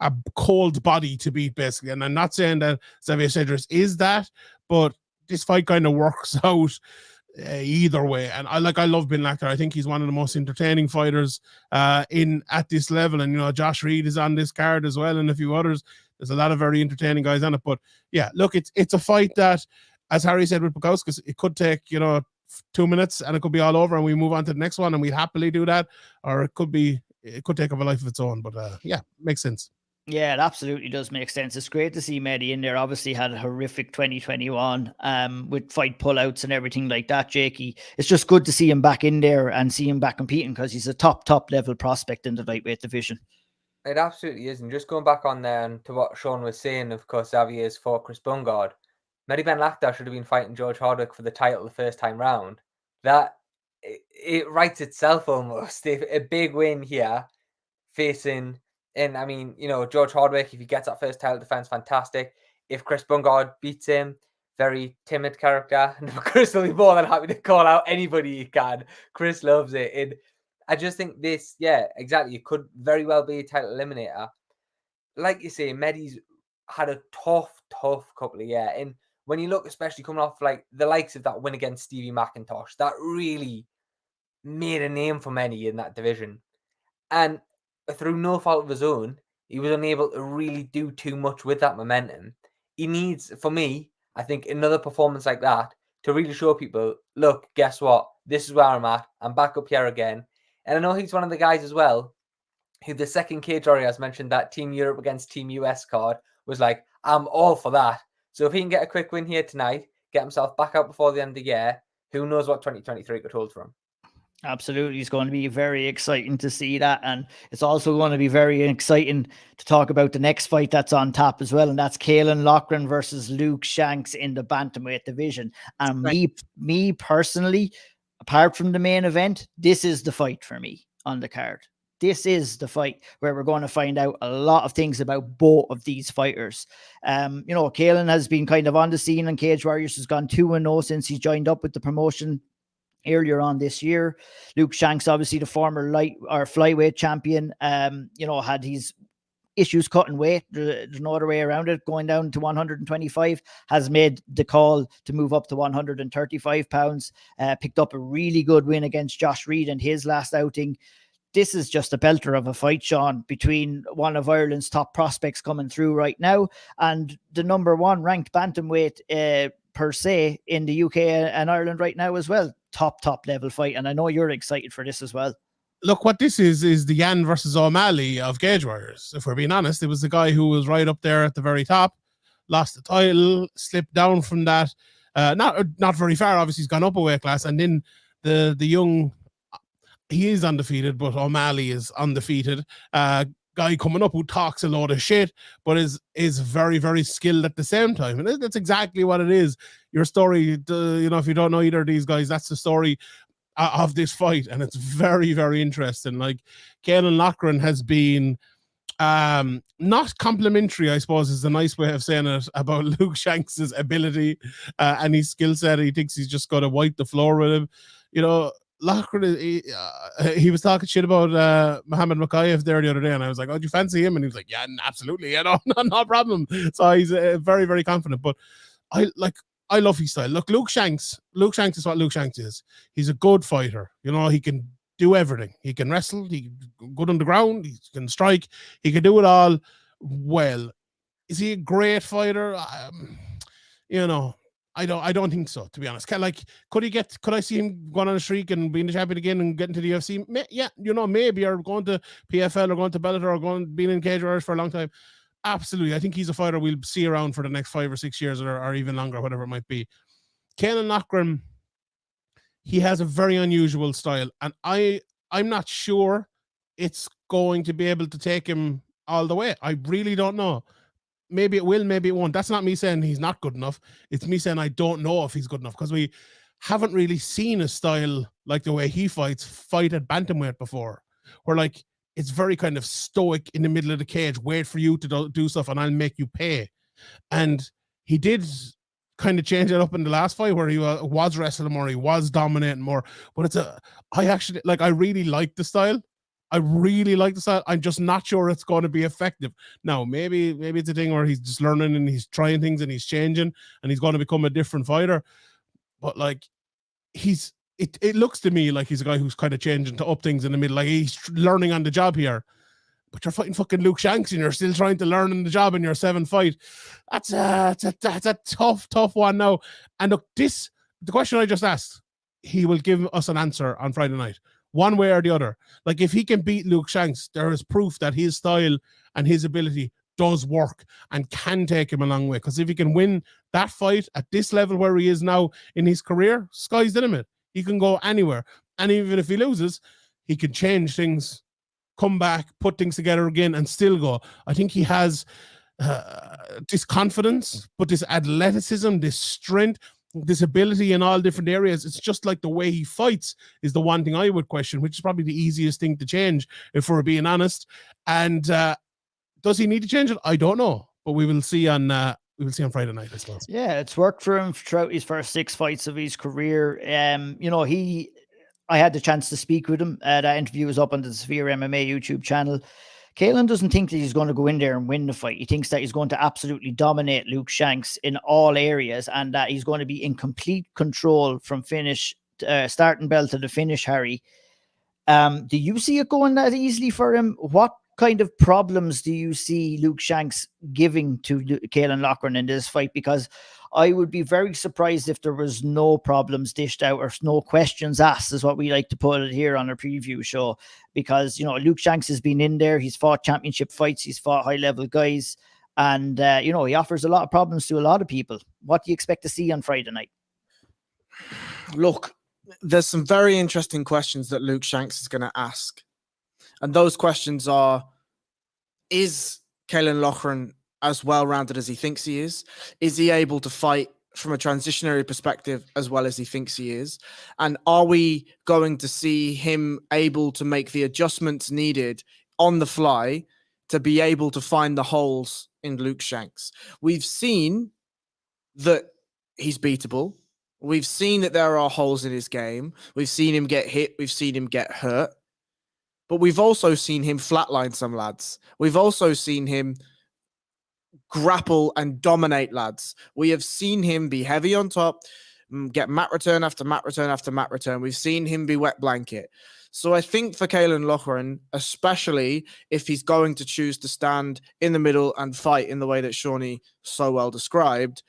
a cold body to beat, basically. And I'm not saying that Xavier Cedras is that, but this fight kind of works out either way. And I love Ben Lakhter. I think he's one of the most entertaining fighters at this level. And Josh Reed is on this card as well, and a few others. There's a lot of very entertaining guys on it. But yeah, look, it's a fight that, as Harry said with Bukauskas, it could take 2 minutes and it could be all over, and we move on to the next one, and we'd happily do that. Or it could take up a life of its own. But yeah, makes sense. Yeah, it absolutely does make sense. It's great to see Mehdi in there. Obviously had a horrific 2021 with fight pullouts and everything like that, Jakey. It's just good to see him back in there and see him back competing because he's a top level prospect in the lightweight division. It absolutely is. And just going back on there and to what Sean was saying, of course, Xavier's fought Chris Bungard. Mehdi Ben Lakhter should have been fighting George Hardwick for the title the first time round. That it writes itself almost. A big win here facing... And I mean, George Hardwick, if he gets that first title defense, fantastic. If Chris Bungard beats him, very timid character. And Chris will be more than happy to call out anybody he can. Chris loves it. And I just think this, yeah, exactly. It could very well be a title eliminator. Like you say, Mehdi's had a tough couple of years. And when you look, especially coming off like the likes of that win against Stevie McIntosh, that really made a name for Mehdi in that division. And through no fault of his own, he was unable to really do too much with that momentum. He needs, for me, I think another performance like that to really show people, look, guess what? This is where I'm at. I'm back up here again. And I know he's one of the guys as well who the second Cage Warrior has mentioned that Team Europe against Team US card was like, I'm all for that. So if he can get a quick win here tonight, get himself back out before the end of the year, who knows what 2023 could hold for him. Absolutely. It's going to be very exciting to see that. And it's also going to be very exciting to talk about the next fight that's on tap as well. And that's Caolan Loughran versus Luke Shanks in the Bantamweight division. And me personally, apart from the main event, this is the fight for me on the card. This is the fight where we're going to find out a lot of things about both of these fighters. Caolan has been kind of on the scene, and Cage Warriors has gone 2-0 since he joined up with the promotion earlier on this year. Luke Shanks, obviously the former flyweight champion, had his issues cutting weight. There's no other way around it. Going down to 125, has made the call to move up to 135 pounds. Picked up a really good win against Josh Reed in his last outing. This is just a belter of a fight, Sean, between one of Ireland's top prospects coming through right now and the number one ranked bantamweight per se in the UK and Ireland right now as well. Top level fight. And I know you're excited for this as well. Look, what this is the Yan versus O'Malley of Cage Warriors. If we're being honest, it was the guy who was right up there at the very top, lost the title, slipped down from that. Not very far. Obviously, he's gone up a weight class. And then the young, he is undefeated, but O'Malley is undefeated. Guy coming up who talks a lot of shit, but is very, very skilled at the same time. And that's exactly what it is. Your story, if you don't know either of these guys, that's the story of this fight. And it's very, very interesting. Like, Caolan Loughran has been not complimentary, I suppose, is the nice way of saying it, about Luke Shanks' ability and his skill set. He thinks he's just got to wipe the floor with him. Loughran, he was talking shit about Muhammad Mokaev there the other day, and I was like, "Oh, do you fancy him?" And he was like, "Yeah, absolutely, no problem." So he's very, very confident. But I love his style. Look, Luke Shanks is what Luke Shanks is. He's a good fighter. He can do everything. He can wrestle. He good on the ground. He can strike. He can do it all well. Is he a great fighter? I don't think so, to be honest. Could I see him going on a streak and being the champion again and getting to the UFC? Maybe, or going to PFL or going to Bellator or being in Cage Warriors for a long time. Absolutely. I think he's a fighter we'll see around for the next 5 or 6 years or even longer, whatever it might be. Caolan Loughran, he has a very unusual style, and I'm not sure it's going to be able to take him all the way. I really don't know. Maybe it will, maybe it won't. That's not me saying he's not good enough. It's me saying I don't know if he's good enough, because we haven't really seen a style like the way he fight at bantamweight before, where it's very kind of stoic in the middle of the cage, wait for you to do stuff and I'll make you pay. And he did kind of change it up in the last fight where he was wrestling more, he was dominating more. But I really like the style. I'm just not sure it's going to be effective. Now, maybe it's a thing where he's just learning and he's trying things and he's changing and he's going to become a different fighter. But it looks to me like he's a guy who's kind of changing to up things in the middle. Like, he's learning on the job here. But you're fighting fucking Luke Shanks and you're still trying to learn on the job in your 7th fight. That's a tough one now. And look, the question I just asked, he will give us an answer on Friday night, one way or the other. Like, if he can beat Luke Shanks, there is proof that his style and his ability does work and can take him a long way. Because if he can win that fight at this level where he is now in his career, sky's the limit. He can go anywhere. And even if he loses, he can change things, come back, put things together again, and still go. I think he has this confidence, but this athleticism, this strength, this ability in all different areas. It's just like the way he fights is the one thing I would question, which is probably the easiest thing to change, if we're being honest. And does he need to change it? I don't know, but we will see on Friday night, I suppose. Yeah, it's worked for him throughout his first 6 fights of his career. I had the chance to speak with him. That interview was up on the Sphere MMA YouTube channel. Caolan doesn't think that he's going to go in there and win the fight. He thinks that he's going to absolutely dominate Luke Shanks in all areas and that he's going to be in complete control from starting bell to the finish, Harry. Do you see it going that easily for him? What kind of problems do you see Luke Shanks giving to Caolan Loughran in this fight? Because I would be very surprised if there was no problems dished out or no questions asked, is what we like to put it here on our preview show. Because, you know, Luke Shanks has been in there. He's fought championship fights. He's fought high-level guys. And, you know, he offers a lot of problems to a lot of people. What do you expect to see on Friday night? Look, there's some very interesting questions that Luke Shanks is going to ask. And those questions are, is Caolan Loughran as well-rounded as he thinks he is? Is he able to fight from a transitionary perspective as well as he thinks he is? And are we going to see him able to make the adjustments needed on the fly to be able to find the holes in Luke Shanks? We've seen that he's beatable. We've seen that there are holes in his game. We've seen him get hit. We've seen him get hurt. But we've also seen him flatline some lads. We've also seen him grapple and dominate lads. We have seen him be heavy on top, get mat return after mat return after mat return. We've seen him be wet blanket. So I think for Caolan Loughran, especially if he's going to choose to stand in the middle and fight in the way that Shawnee so well described,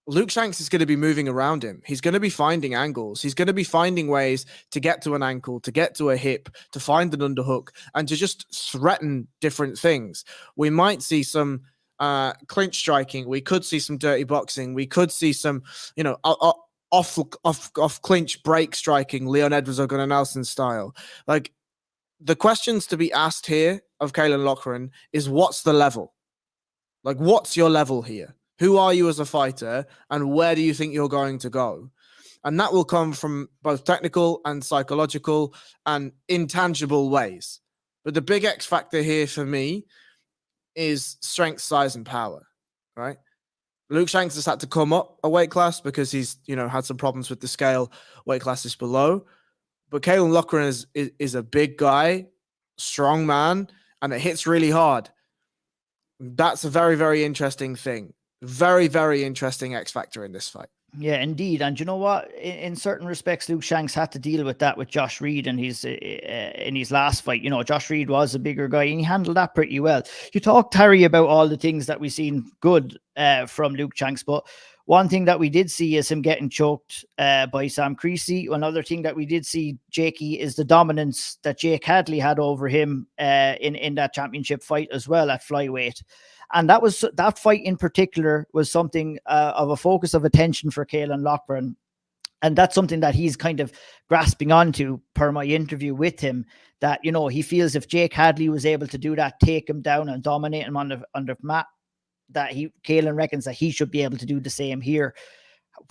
Luke Shanks is going to be moving around him. He's going to be finding angles. He's going to be finding ways to get to an ankle, to get to a hip, to find an underhook, and to just threaten different things. We might see some clinch striking. We could see some dirty boxing. We could see some, you know, off clinch break striking, Leon Edwards or Gunnar Nelson style. Like, the questions to be asked here of Caolan Loughran is, what's the level? Like, what's your level here? Who are you as a fighter, and where do you think you're going to go? And that will come from both technical and psychological and intangible ways. But the big X factor here for me is strength, size, and power, right? Luke Shanks has had to come up a weight class because he's, you know, had some problems with the scale weight classes below. But Caolan Loughran is a big guy, strong man, and it hits really hard. That's a very, very interesting thing. Very, very interesting X factor in this fight. Yeah, indeed. And you know what? In certain respects, Luke Shanks had to deal with that with Josh Reed in his last fight. You know, Josh Reed was a bigger guy and he handled that pretty well. You talked, Harry, about all the things that we've seen good from Luke Shanks, but one thing that we did see is him getting choked by Sam Creasy. Another thing that we did see, Jakey, is the dominance that Jake Hadley had over him in that championship fight as well at flyweight. And that fight in particular was something of a focus of attention for Caolan Loughran. And that's something that he's kind of grasping onto per my interview with him, that, you know, he feels if Jake Hadley was able to do that, take him down and dominate him on the mat, that Caolan reckons that he should be able to do the same here.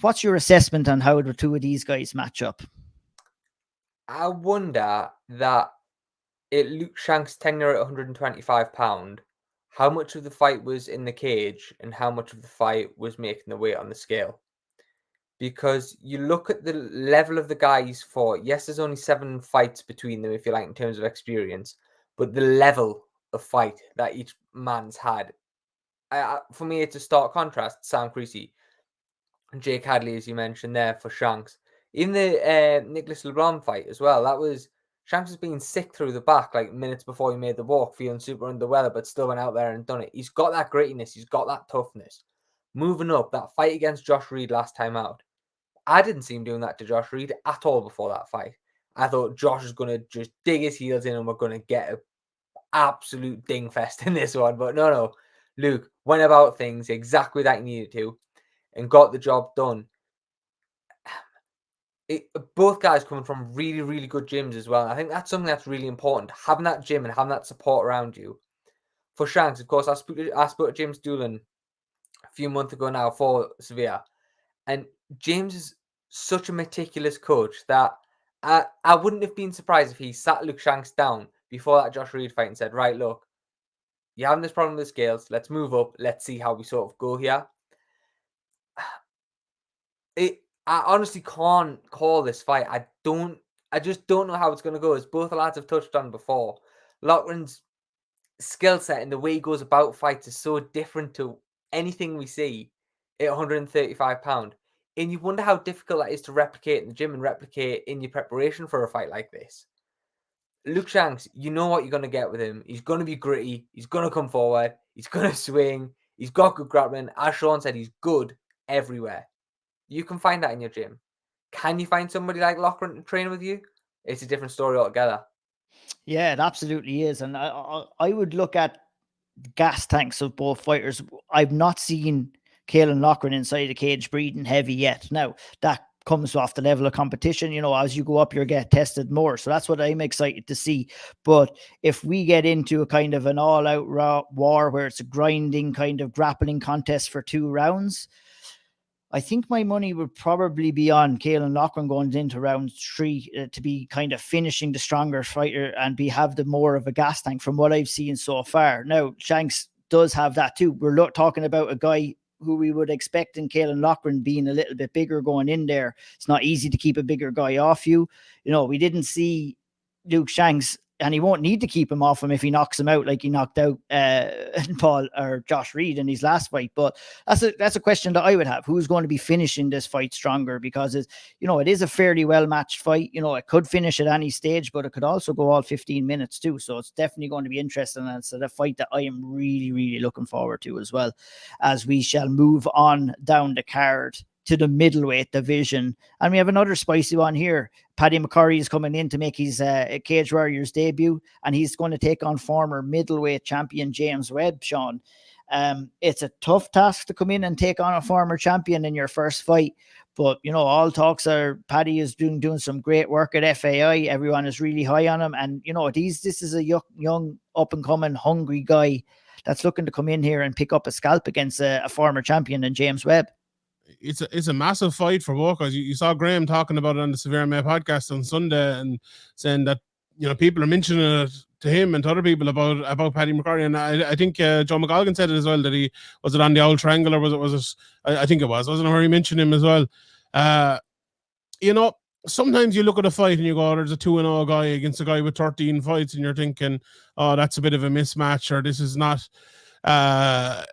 What's your assessment on how the two of these guys match up? I wonder that at Luke Shanks' tenure at £125, how much of the fight was in the cage and how much of the fight was making the weight on the scale. Because you look at the level of the guys fought. Yes, there's only 7 fights between them, if you like, in terms of experience, but the level of fight that each man's had, for me, it's a stark contrast. Sam Creasy and Jake Hadley, as you mentioned there, for Shanks. In the Nicholas LeBron fight as well, that was Shanks was being sick through the back, like minutes before he made the walk, feeling super under the weather, but still went out there and done it. He's got that grittiness. He's got that toughness. Moving up, that fight against Josh Reed last time out, I didn't see him doing that to Josh Reed at all before that fight. I thought Josh was going to just dig his heels in and we're going to get an absolute ding fest in this one. But no. Luke went about things exactly that he needed to and got the job done. Both guys coming from really, really good gyms as well. And I think that's something that's really important. Having that gym and having that support around you. For Shanks, of course, I spoke to James Doolan a few months ago now for Sevilla. And James is such a meticulous coach that I wouldn't have been surprised if he sat Luke Shanks down before that Josh Reed fight and said, right, look, you're having this problem with the scales. Let's move up. Let's see how we sort of go here. I honestly can't call this fight. I just don't know how it's going to go. As both the lads have touched on before, Loughran's skill set and the way he goes about fights is so different to anything we see at £135. And you wonder how difficult that is to replicate in the gym and replicate in your preparation for a fight like this. Luke Shanks, you know what you're going to get with him. He's going to be gritty. He's going to come forward. He's going to swing. He's got good grappling. As Sean said, he's good everywhere. You can find that in your gym. Can you find somebody like Loughran to train with you? It's a different story altogether. Yeah, it absolutely is. And I would look at gas tanks of both fighters. I've not seen Caolan Loughran inside a cage breathing heavy yet. Now, that comes off the level of competition. As you go up, you get tested more. So that's what I'm excited to see. But if we get into a kind of an all-out war where it's a grinding kind of grappling contest for 2 rounds, I think my money would probably be on Caolan Loughran going into round 3 to be kind of finishing the stronger fighter and have the more of a gas tank from what I've seen so far. Now, Shanks does have that too. We're talking about a guy who we would expect in Caolan Loughran being a little bit bigger going in there. It's not easy to keep a bigger guy off you. We didn't see Luke Shanks, and he won't need to keep him off him if he knocks him out like he knocked out Paul or Josh Reed in his last fight. But that's a question that I would have. Who's going to be finishing this fight stronger? Because it is a fairly well matched fight. It could finish at any stage, but it could also go all 15 minutes too. So it's definitely going to be interesting. And it's a fight that I am really, really looking forward to as well, as we shall move on down the card to the middleweight division. And we have another spicy one here. Paddy McCorry is coming in to make his Cage Warriors debut, and he's going to take on former middleweight champion James Webb, Sean. It's a tough task to come in and take on a former champion in your first fight, but all talks are Paddy is doing some great work at FAI. Everyone is really high on him, and this is a young up and coming hungry guy that's looking to come in here and pick up a scalp against a former champion in James Webb. It's a massive fight for both guys. You saw Graham talking about it on the Severe MMA podcast on Sunday and saying that people are mentioning it to him and to other people about Paddy McCorry, and I think Joe McColgan said it as well, that he was it on the old triangle, or was it I think it wasn't it where he mentioned him as well. Sometimes you look at a fight and you go, there's a 2-0 guy against a guy with 13 fights, and you're thinking, oh, that's a bit of a mismatch, or this is not but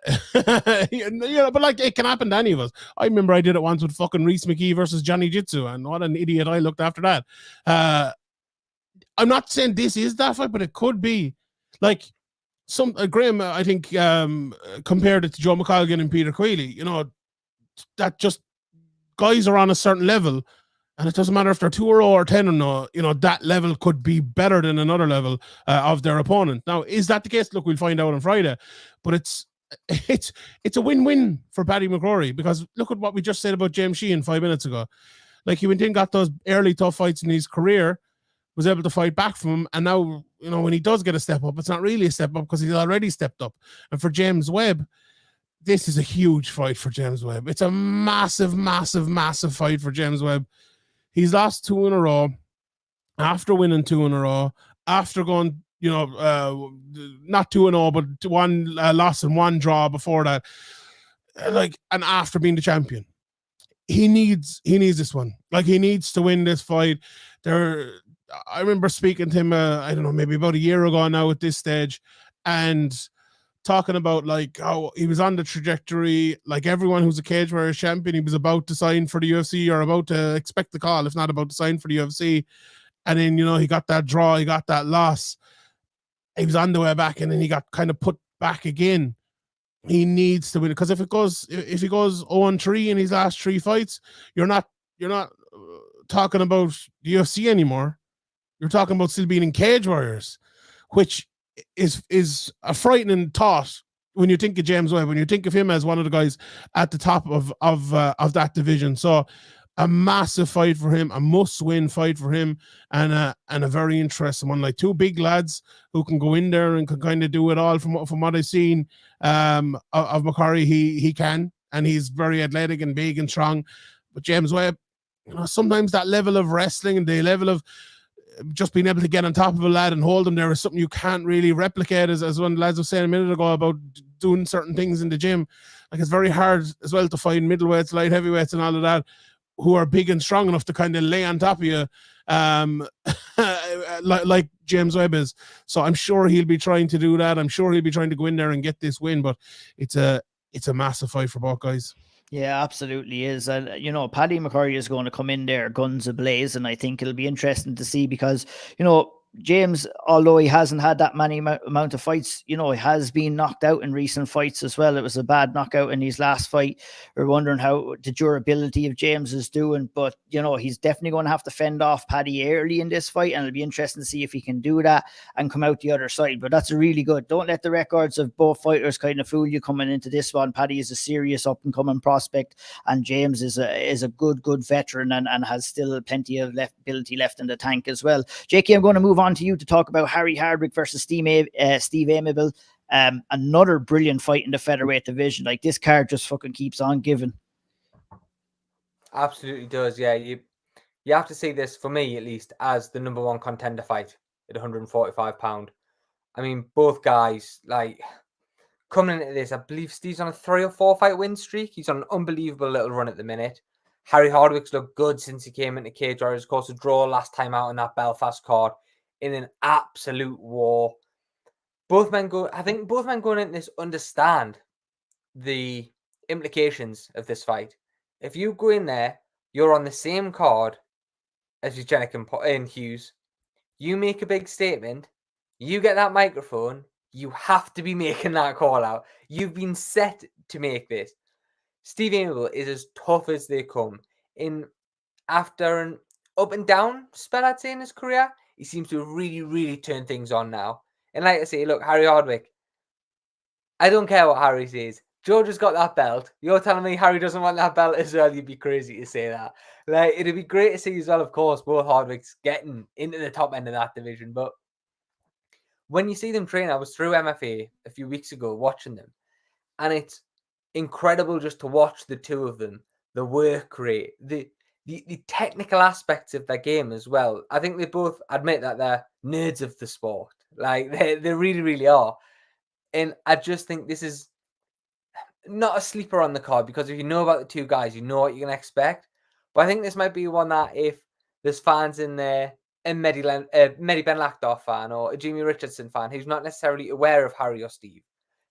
like, it can happen to any of us. I remember I did it once with fucking Reese McKee versus Johnny Jitsu, and what an idiot I looked after that. I'm not saying this is that fight, but it could be. Like some Graham, I think, compared it to Joe McColgan and Peter Queally. That just guys are on a certain level, and it doesn't matter if they're 2-0 or 10-0. That level could be better than another level of their opponent. Now, is that the case? Look, we'll find out on Friday. But it's a win-win for Paddy McCorry, because look at what we just said about James Sheehan 5 minutes ago. Like, he went in, got those early tough fights in his career, was able to fight back from him, and now when he does get a step up, it's not really a step up because he's already stepped up. And for James Webb, this is a huge fight for James Webb. It's a massive, massive, massive fight for James Webb. He's lost 2 in a row, after winning 2 in a row, after going, not 2-0, but 1 loss and 1 draw before that. And after being the champion, he needs this one. Like, he needs to win this fight. I remember speaking to him, I don't know, maybe about a year ago now at this stage, and talking about like how he was on the trajectory, like everyone who's a Cage Warriors champion, he was about to sign for the UFC, or about to expect the call, if not about to sign for the UFC. And then, he got that draw, he got that loss. He was on the way back, and then he got kind of put back again. He needs to win it, because if he goes 0-3 in his last 3 fights, you're not talking about the UFC anymore. You're talking about still being in Cage Warriors, which is a frightening thought when you think of James Webb, when you think of him as one of the guys at the top of that division. So a massive fight for him, a must-win fight for him, and a very interesting one. Like, 2 big lads who can go in there and can kind of do it all. From what I've seen of McCorry, he can, and he's very athletic and big and strong. But James Webb, sometimes that level of wrestling and the level of just being able to get on top of a lad and hold him there is something you can't really replicate, as one of the lads was saying a minute ago about doing certain things in the gym. Like, it's very hard as well to find middleweights, light heavyweights and all of that who are big and strong enough to kind of lay on top of you, like James Webb is. So I'm sure he'll be trying to do that. I'm sure he'll be trying to go in there and get this win, but it's a massive fight for both guys. Yeah, absolutely is. And, Paddy McCorry is going to come in there guns ablaze, and I think it'll be interesting to see because, James, although he hasn't had that many amount of fights, he has been knocked out in recent fights as well. It was a bad knockout in his last fight. We're wondering how the durability of James is doing, but he's definitely going to have to fend off Paddy early in this fight, and it'll be interesting to see if he can do that and come out the other side. But that's a really good. Don't let the records of both fighters kind of fool you coming into this one. Paddy is a serious up and coming prospect, and James is a good veteran and has still plenty of ability left in the tank as well. Jakey, I'm going to move on to you to talk about Harry Hardwick versus Steve Amable. Another brilliant fight in the featherweight division. Like, this card just fucking keeps on giving. Absolutely does. Yeah, you have to see this, for me at least, as the number one contender fight at 145 pound. I mean, both guys, like, coming into this, I believe Steve's on a 3 or 4 fight win streak. He's on an unbelievable little run at the minute. Harry Hardwick's looked good since he came into Cage Warriors. Of course, a draw last time out in that Belfast card in an absolute war. I think both men going into this understand the implications of this fight. If you go in there, you're on the same card as Vucenic and Hughes. You make a big statement. You get that microphone. You have to be making that call out. You've been set to make this. Steve Amable is as tough as they come. After an up and down spell, I'd say, in his career, he seems to really, really turn things on now. And like I say, look, Harry Hardwick, I don't care what Harry says. George has got that belt. You're telling me Harry doesn't want that belt as well? You'd be crazy to say that. Like, it'd be great to see as well, of course, both Hardwicks getting into the top end of that division. But when you see them train, I was through MFA a few weeks ago watching them, and it's incredible just to watch the two of them, the work rate, the technical aspects of their game as well. I think they both admit that they're nerds of the sport. Like, they really, really are. And I just think this is not a sleeper on the card, because if you know about the two guys, you know what you're going to expect. But I think this might be one that if there's fans in there, a Mehdi Ben Lachdorf fan or a Jimmy Richardson fan who's not necessarily aware of Harry or Steve,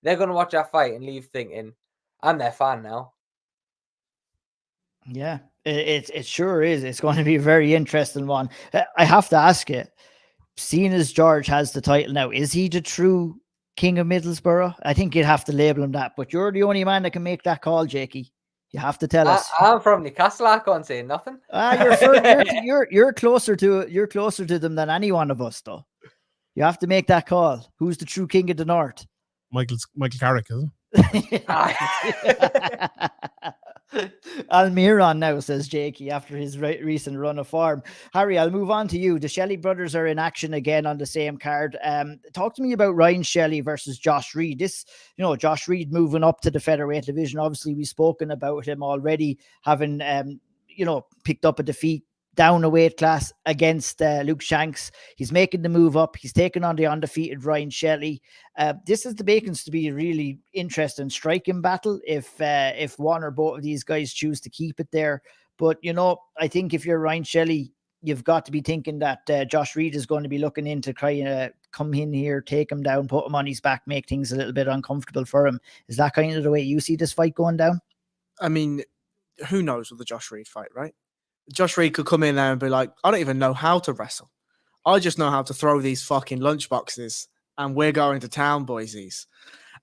they're going to watch that fight and leave thinking, I'm their fan now. Yeah, it sure is. It's going to be a very interesting one. I have to ask you, seeing as George has the title now, is he the true king of Middlesbrough? I think you'd have to label him that, but you're the only man that can make that call, Jakey. You have to tell us. I'm from Newcastle. I can't say nothing. You're closer to them than any one of us, though. You have to make that call. Who's the true king of the North? Michael Carrick, is it? Almiron now, says Jakey, after his recent run of form. Harry, I'll move on to you. The Shelley brothers are in action again on the same card. Talk to me about Ryan Shelley versus Josh Reed. This, Josh Reed moving up to the featherweight division. Obviously, we've spoken about him already, having picked up a defeat down a weight class against Luke Shanks. He's making the move up. He's taking on the undefeated Ryan Shelley. This is the makings to be a really interesting striking battle if one or both of these guys choose to keep it there. But, I think if you're Ryan Shelley, you've got to be thinking that Josh Reed is going to be looking in to try and come in here, take him down, put him on his back, make things a little bit uncomfortable for him. Is that kind of the way you see this fight going down? I mean, who knows with the Josh Reed fight, right? Josh Reed could come in there and be like, I don't even know how to wrestle. I just know how to throw these fucking lunchboxes, and we're going to town, boysies.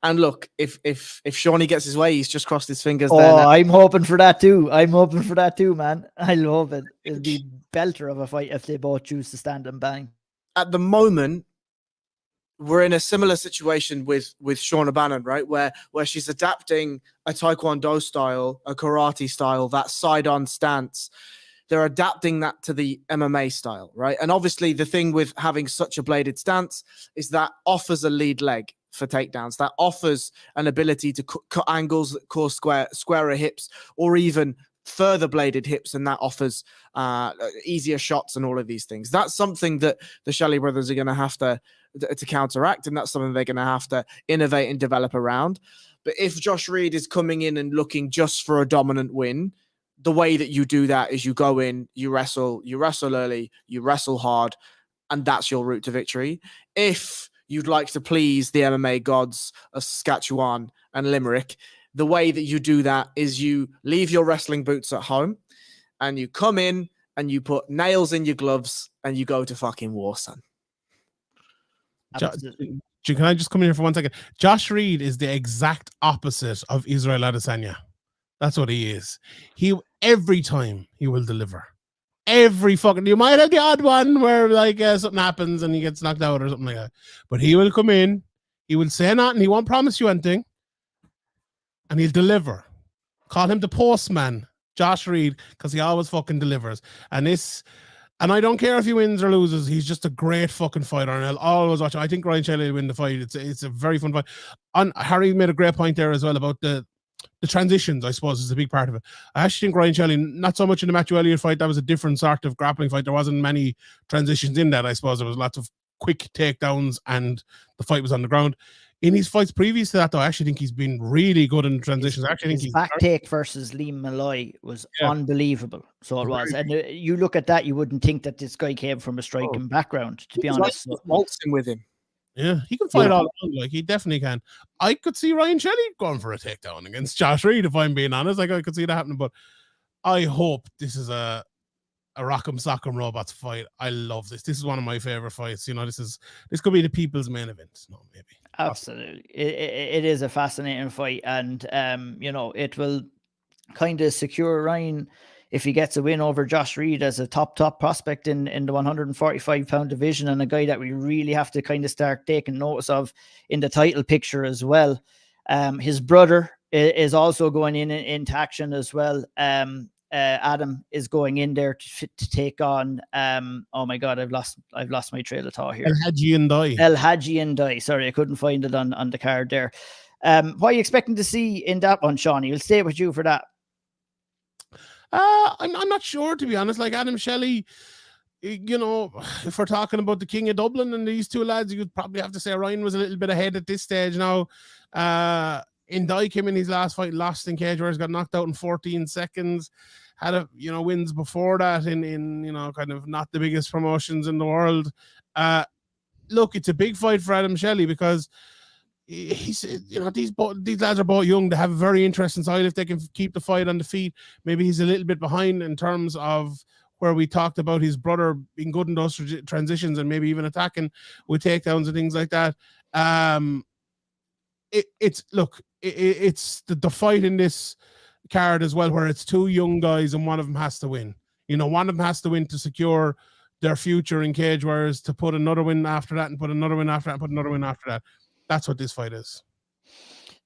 And look, if Shawnee gets his way, he's just crossed his fingers. I'm hoping for that too. Man. I love it. It'll be belter of a fight if they both choose to stand and bang. At the moment, we're in a similar situation with Shauna Bannon, right? Where she's adapting a Taekwondo style, a karate style, that side-on stance. They're adapting that to the MMA style, right? And obviously the thing with having such a bladed stance is that offers a lead leg for takedowns. That offers an ability to cut angles that cause squarer hips, or even further bladed hips, and that offers easier shots and all of these things. That's something that the Shelley brothers are going to have to counteract, and that's something they're going to have to innovate and develop around. But if Josh Reed is coming in and looking just for a dominant win, the way that you do that is you go in, you wrestle early, you wrestle hard, and that's your route to victory. If you'd like to please the MMA gods of Saskatchewan and Limerick, the way that you do that is you leave your wrestling boots at home and you come in and you put nails in your gloves and you go to fucking war, son. Absolutely. Can I just come in here for 1 second? Josh Reed is the exact opposite of Israel Adesanya. That's what he is. Every time he will deliver. You might have the odd one where like something happens and he gets knocked out or something like that. But he will come in, he will say nothing, he won't promise you anything, and he'll deliver. Call him the postman, Josh Reed, because he always fucking delivers. And I don't care if he wins or loses, he's just a great fucking fighter, and I'll always watch him. I think Ryan Shelley will win the fight. It's a very fun fight. Harry made a great point there as well about the transitions, I suppose, is a big part of it. I actually think Ryan Shelley, not so much in the Matthew Elliott fight, that was a different sort of grappling fight. There wasn't many transitions in that, I suppose. There was lots of quick takedowns and the fight was on the ground. In his fights previous to that, though, I actually think he's been really good in the transitions. I actually think his back take versus Liam Malloy was unbelievable. So it was. And you look at that, you wouldn't think that this guy came from a striking background, to be honest. Waltzing with him. Yeah, he can fight all around, like he definitely can. I could see Ryan Shelley going for a takedown against Josh Reed, if I'm being honest. Like I could see that happening, but I hope this is a Rock'em Sock'em Robots fight. I love this. This is one of my favorite fights. You know, this could be the people's main event. No, maybe. Absolutely. It is a fascinating fight, and you know, it will kind of secure Ryan if he gets a win over Josh Reed as a top prospect in the 145-pound division, and a guy that we really have to kind of start taking notice of in the title picture as well. His brother is also going into action as well. Adam is going in there to take on oh my god, I've lost my trail of thought here. El Hadji and Dai. Sorry, I couldn't find it on the card there. What are you expecting to see in that one, Shawnee? We'll stay with you for that. I'm not sure, to be honest. Like Adam Shelley, you know, if we're talking about the King of Dublin and these two lads, you'd probably have to say Ryan was a little bit ahead at this stage now. Indai came in his last fight, lost in cage warriors, got knocked out in 14 seconds. Had wins before that in kind of not the biggest promotions in the world. Look, it's a big fight for Adam Shelley because he's, these lads are both young. They have a very interesting side if they can keep the fight on the feet. Maybe he's a little bit behind in terms of where we talked about his brother being good in those transitions and maybe even attacking with takedowns and things like that. It's the fight in this card as well, where it's two young guys and one of them has to win. One of them has to win to secure their future in cage warriors, to put another win after that and put another win after that and put another win after that. That's what this fight is.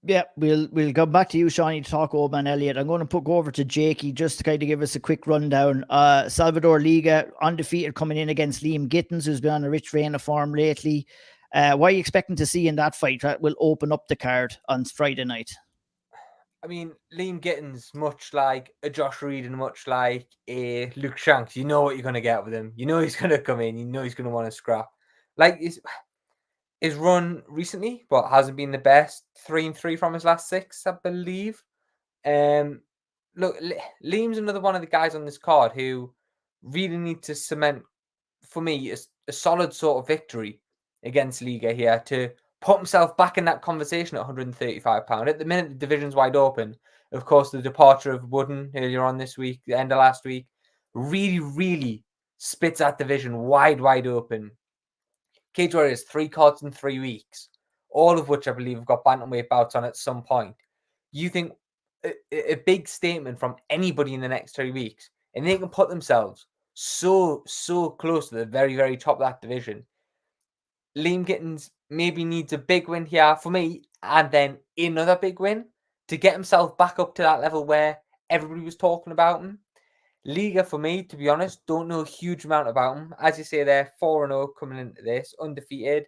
Yeah, we'll go back to you, Shawnee, to talk Oban Elliott. I'm going to go over to Jakey just to kind of give us a quick rundown. Salvador Liga, undefeated, coming in against Liam Gittins, who's been on a rich reign of form lately. What are you expecting to see in that fight that will open up the card on Friday night? I mean, Liam Gittins, much like a Josh Reed and much like a Luke Shanks, you know what you're going to get with him. You know he's going to come in. You know he's going to want to scrap. Like his run recently, but hasn't been the best. 3-3 from his last 6, I believe. Look, Liam's another one of the guys on this card who really need to cement, for me, a solid sort of victory against Liga here to put himself back in that conversation at 135 pound. At the minute, the division's wide open. Of course, the departure of Wooden earlier on this week, the end of last week, really, really spits that division wide open. Cage Warriors, 3 cards in 3 weeks, all of which I believe have got bantamweight bouts on at some point. You think a big statement from anybody in the next 3 weeks, and they can put themselves so close to the very, very top of that division. Liam Gittins maybe needs a big win here for me, and then another big win to get himself back up to that level where everybody was talking about him. Liga, for me, to be honest, don't know a huge amount about him. As you say, they're 4-0 coming into this, undefeated.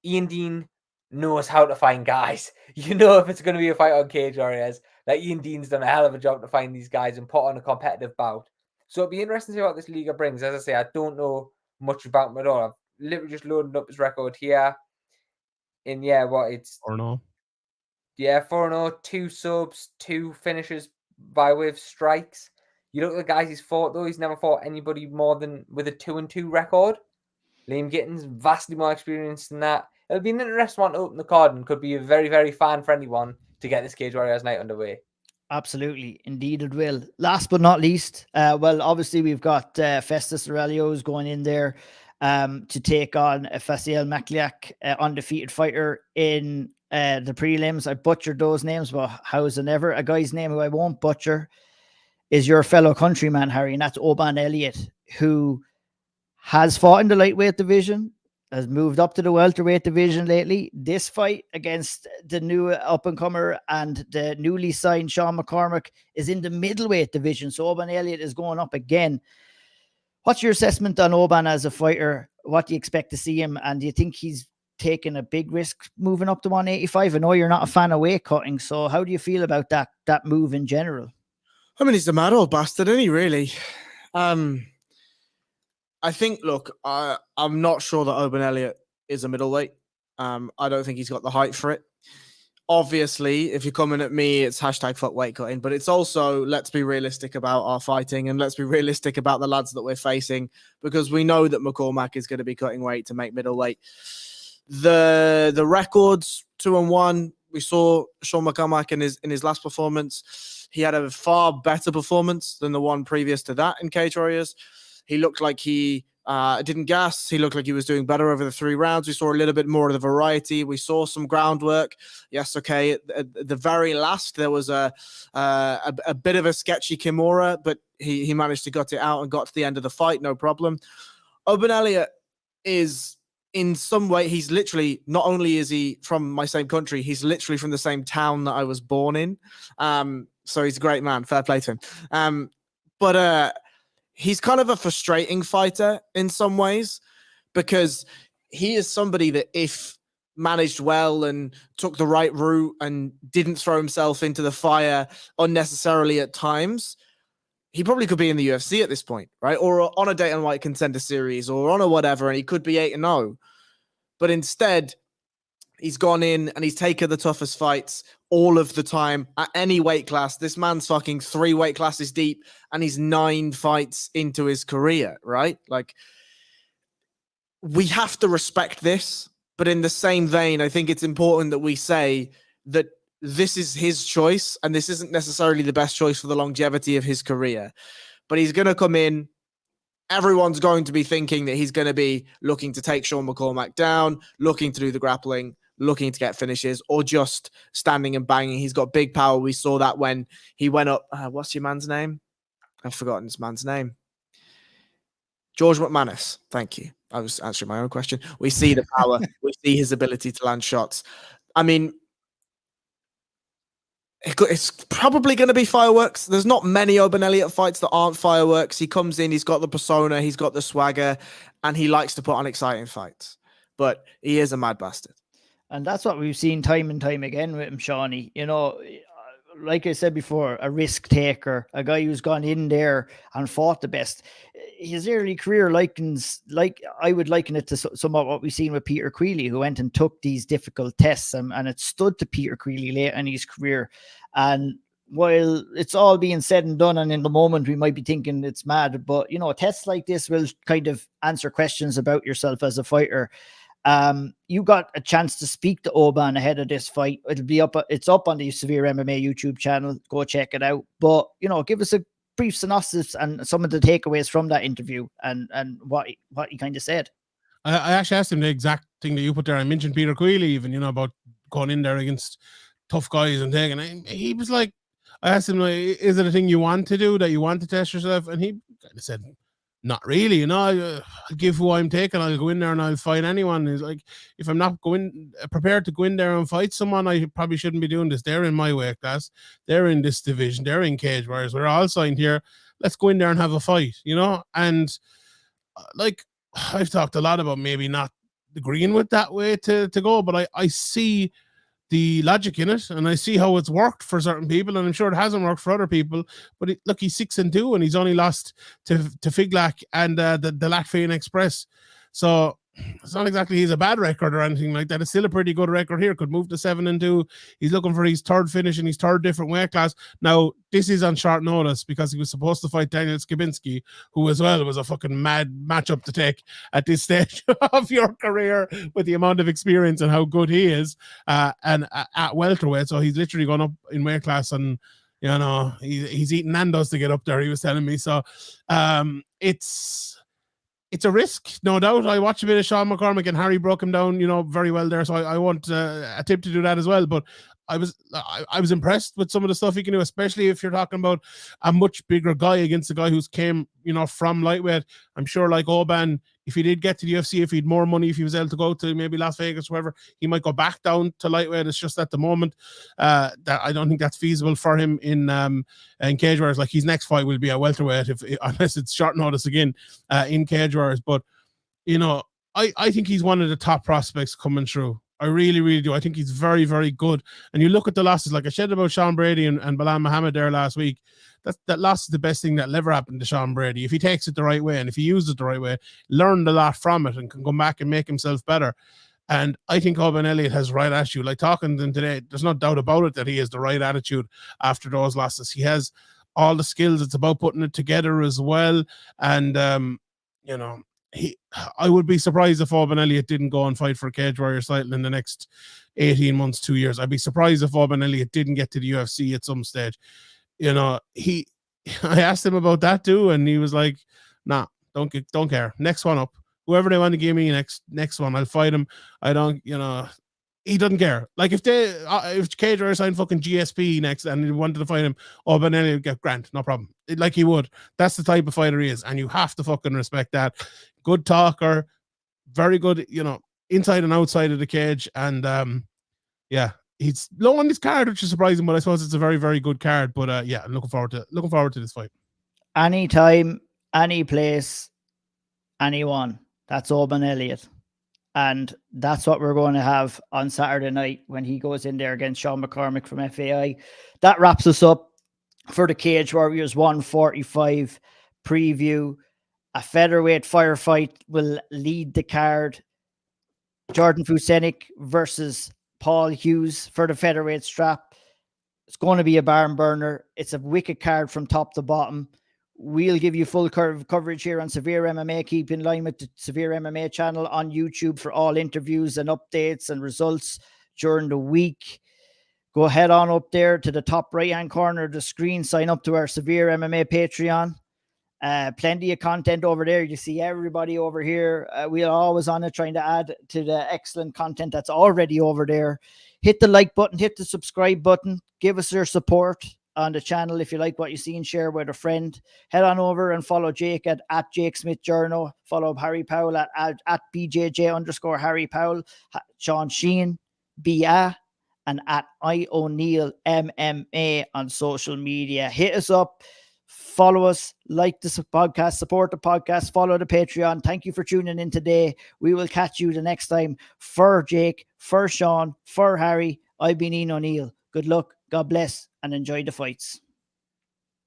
Ian Dean knows how to find guys. You know if it's going to be a fight on Cage Warriors, that Ian Dean's done a hell of a job to find these guys and put on a competitive bout. So it'll be interesting to see what this Liga brings. As I say, I don't know much about him at all. I've literally just loaded up his record here. And yeah, it's 4-0. Yeah, 4-0, 2 subs, 2 finishes by way of strikes. You look at the guys he's fought, though. He's never fought anybody more than with a 2-2 record. Liam Gittins, vastly more experienced than that. It'll be an interesting one to open the card and could be a very, very fan-friendly one to get this Cage Warriors night underway. Absolutely. Indeed it will. Last but not least, well, obviously we've got Festus Aurelio's going in there to take on Fasil Makliak, undefeated fighter in the prelims. I butchered those names, but how's it ever? A guy's name who I won't butcher is your fellow countryman, Harry, and that's Oban Elliott, who has fought in the lightweight division, has moved up to the welterweight division lately. This fight against the new up-and-comer and the newly signed Sean McCormac is in the middleweight division, so Oban Elliott is going up again. What's your assessment on Oban as a fighter? What do you expect to see him? And do you think he's taking a big risk moving up to 185? I know you're not a fan of weight cutting, so how do you feel about that move in general? I mean, he's a mad old bastard, isn't he, really? I think, look, I'm not sure that Oban Elliott is a middleweight. I don't think he's got the height for it. Obviously, if you're coming at me, it's hashtag fuck weight cutting, but it's also, let's be realistic about our fighting and let's be realistic about the lads that we're facing, because we know that McCormac is going to be cutting weight to make middleweight. The records 2-1. We saw Sean McCormac in his last performance. He had a far better performance than the one previous to that in Cage Warriors. He looked like he didn't gas. He looked like he was doing better over the 3 rounds. We saw a little bit more of the variety. We saw some groundwork. Yes, okay. At the very last, there was a bit of a sketchy Kimura, but he managed to gut it out and got to the end of the fight, no problem. Oban Elliott is, in some way, he's literally, not only is he from my same country, he's literally from the same town that I was born in. So he's a great man. Fair play to him. But he's kind of a frustrating fighter in some ways, because he is somebody that, if managed well and took the right route and didn't throw himself into the fire unnecessarily at times, he probably could be in the UFC at this point, right? Or on a Dayton White Contender Series or on a whatever, and he could be 8-0. But instead, he's gone in and he's taken the toughest fights all of the time at any weight class. This man's fucking 3 weight classes deep and he's 9 fights into his career, right? Like, we have to respect this, but in the same vein, I think it's important that we say that this is his choice and this isn't necessarily the best choice for the longevity of his career. But he's going to come in. Everyone's going to be thinking that he's going to be looking to take Sean McCormac down, looking to do the grappling, looking to get finishes, or just standing and banging. He's got big power. We saw that when he went up. What's your man's name? I've forgotten his man's name. George McManus. Thank you. I was answering my own question. We see the power. We see his ability to land shots. I mean, it's probably going to be fireworks. There's not many Oban Elliott fights that aren't fireworks. He comes in, he's got the persona, he's got the swagger, and he likes to put on exciting fights. But he is a mad bastard. And that's what we've seen time and time again with him, Shawnee. You know, like I said before, a risk taker, a guy who's gone in there and fought the best. His early career I would liken it to some of what we've seen with Peter Queally, who went and took these difficult tests, and it stood to Peter Queally late in his career. And while it's all being said and done, and in the moment we might be thinking it's mad, but you know, tests like this will kind of answer questions about yourself as a fighter. You got a chance to speak to Oban ahead of this fight. It's up on the Severe MMA YouTube channel. Go check it out. But you know, give us a brief synopsis and some of the takeaways from that interview and what he kind of said. I actually asked him the exact thing that you put there. I mentioned Peter Queally, even, you know, about going in there against tough guys and taking it. He was like, I asked him, like, is it a thing you want to do, that you want to test yourself? And he kind of said, not really, you know. I'll give who I'm taking. I'll go in there and I'll fight anyone. He's like, if I'm not prepared to go in there and fight someone, I probably shouldn't be doing this. They're in my weight class. They're in this division. They're in Cage Warriors. We're all signed here. Let's go in there and have a fight, you know. And like, I've talked a lot about maybe not agreeing with that way to go, but I see the logic in it, and I see how it's worked for certain people, and I'm sure it hasn't worked for other people. But look, he's 6-2, and he's only lost to Figlak and the Latvian Express. So it's not exactly he's a bad record or anything like that. It's still a pretty good record here. Could move to 7-2. He's looking for his 3rd finish in his 3rd different weight class. Now, this is on short notice because he was supposed to fight Daniel Skibinski, who as well was a fucking mad matchup to take at this stage of your career with the amount of experience and how good he is, and at welterweight. So he's literally gone up in weight class, and you know, he's eating Nando's to get up there, he was telling me. So it's it's a risk, no doubt. I watched a bit of Sean McCormac and Harry broke him down, very well there. So I won't attempt to do that as well. But I was impressed with some of the stuff he can do, especially if you're talking about a much bigger guy against a guy who's came, from lightweight. I'm sure like Oban, if he did get to the UFC, if he had more money, if he was able to go to maybe Las Vegas, wherever, he might go back down to lightweight. It's just at the moment that I don't think that's feasible for him in Cage Warriors. Like his next fight will be a welterweight unless it's short notice again in Cage Warriors. But I think he's one of the top prospects coming through. I really, really do. I think he's very, very good. And you look at the losses, like I said about Sean Brady and Bilal Muhammad there last week. That loss is the best thing that'll ever happen to Sean Brady. If he takes it the right way and if he uses it the right way, learned a lot from it and can come back and make himself better. And I think Oban Elliott has the right attitude. Like talking to him today, there's no doubt about it that he has the right attitude after those losses. He has all the skills. It's about putting it together as well. And, I would be surprised if Oban Elliott didn't go and fight for a Cage Warriors title in the next 18 months, 2 years. I'd be surprised if Oban Elliott didn't get to the UFC at some stage. I asked him about that too, and he was like, "Nah, don't care. Next one up. Whoever they want to give me next one, I'll fight him. I don't, he doesn't care. Like if Cage Warriors signed fucking GSP next and he wanted to fight him, Ben Elliott would get Grant, no problem. Like he would. That's the type of fighter he is, and you have to fucking respect that. Good talker, very good, inside and outside of the cage, and he's low on this card, which is surprising, but I suppose it's a very, very good card. But I'm looking forward to this fight. Anytime, any place, anyone. That's Oban Elliott. And that's what we're going to have on Saturday night when he goes in there against Sean McCormac from FAI. That wraps us up for the Cage Warriors 145 preview. A featherweight firefight will lead the card. Jordan Vucenic versus Paul Hughes for the featherweight strap. It's going to be a barn burner. It's a wicked card from top to bottom. We'll give you full coverage here on Severe MMA. Keep in line with the Severe MMA channel on YouTube for all interviews and updates and results during the week. Go head on up there to the top right-hand corner of the screen. Sign up to our Severe MMA Patreon. Plenty of content over there. You see everybody over here. We are always on it trying to add to the excellent content that's already over there. Hit the like button, hit the subscribe button. Give us your support on the channel if you like what you see, and share with a friend. Head on over and follow Jake at Jake Smith Journo. Follow Harry Powell at BJJ_Harry Powell. Sean Sheehan, BA, and at I O'Neill MMA on social media. Hit us up. Follow us, like this podcast, support the podcast, follow the Patreon. Thank you for tuning in today. We will catch you the next time. For Jake, for Sean, for Harry, I've been Ian O'Neill. Good luck, God bless, and enjoy the fights.